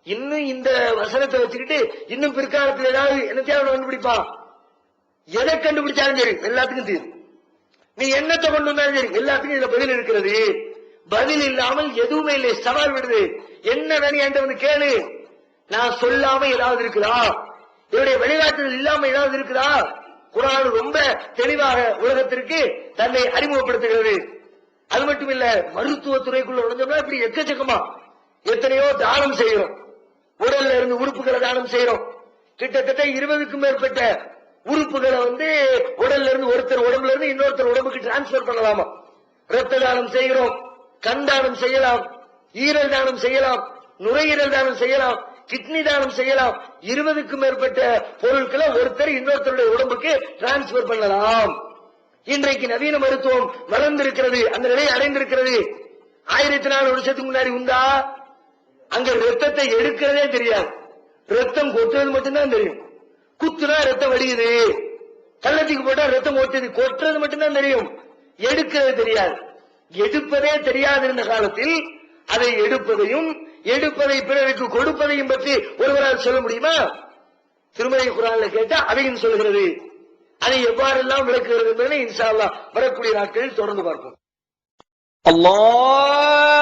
இன்னும் இந்த வசனத்தை வச்சுக்கிட்டு இன்னும் பிற்காலத்தில் ஏதாவது என்னத்தையாவது கண்டுபிடிப்பான். எதை கண்டுபிடிச்சாலும் சரி எல்லாத்துக்கும் தீர்வு. நீ என்னத்தை கொண்டு வந்தாலும் சரி எல்லாத்துக்கும் இதுல பதில் இருக்கிறது. பதில் இல்லாமல் எதுவுமே இல்லை. சவால் விடுது. என்ன வேணும் என்கிட்ட கேளு. நான் சொல்லாம ஏதாவது இருக்குதா? என்னுடைய வழிகாட்டுதல் இல்லாம ஏதாவது இருக்குதா? குர்ஆன் ரொம்ப தெளிவாக உலகத்திற்கு தன்னை அறிமுகப்படுத்துகிறது. அது மட்டும் இல்ல, மருத்துவத்துறைக்குள்ள நுழைஞ்சோம்னா இப்படி எக்கச்சக்கமா எத்தனையோ தானம் செய்யறோம். உடல்ல இருந்து உறுப்புகளை தானம் செய்யறோம். கிட்டத்தட்ட 20க்கும் மேற்பட்ட உறுப்புகளை உடல்ல இருந்து ஒருத்தர் உடம்புல இருந்து இன்னொருத்தர் உடம்புக்கு டிரான்ஸ்பர் பண்ணலாமா? ரத்த தானம் செய்கிறோம், கண் தானம் செய்யலாம், ஈரல் தானம் செய்யலாம், நுரையீரல் தானம் செய்யலாம், கிட்னி தானம் செய்யலாம். 20க்கும் மேற்பட்ட பொருட்களை ஒருத்தர் இன்னொருத்தருடைய உடம்புக்கு டிரான்ஸ்பர் பண்ணலாம். இன்றைக்கு நவீன மருத்துவம் வளர்ந்திருக்கிறது, அந்த நிலையை அடைந்திருக்கிறது. 1400 வருஷத்துக்கு முன்னாடி உண்டா? அங்க ரத்தத்தை எடுக்கிறதே தெரியாது. ரத்தம் கொட்டுறது மட்டும்தான் தெரியும். குத்துனா ரத்தம் வடியுது, கள்ளத்துக்கு போட்டா ரத்தம் ஓட்டுது, கொட்டுறது மட்டும்தான் தெரியும், எடுக்கிறது தெரியாது. எடுப்பதே தெரியாது இருந்த காலத்தில் அதை எடுப்பதையும் எடுப்பதை பிறருக்கு கொடுப்பதையும் பற்றி ஒருவரால் சொல்ல முடியுமா? திருமலை குர்ஆன்ல கேட்டா அதையும் சொல்கிறது. அதை எவ்வாறெல்லாம் விளக்குகிறது என்பதை இன்ஷா அல்லாஹ் வரக்கூடிய நாட்களில் தொடர்ந்து பார்ப்போம். அல்லாஹ்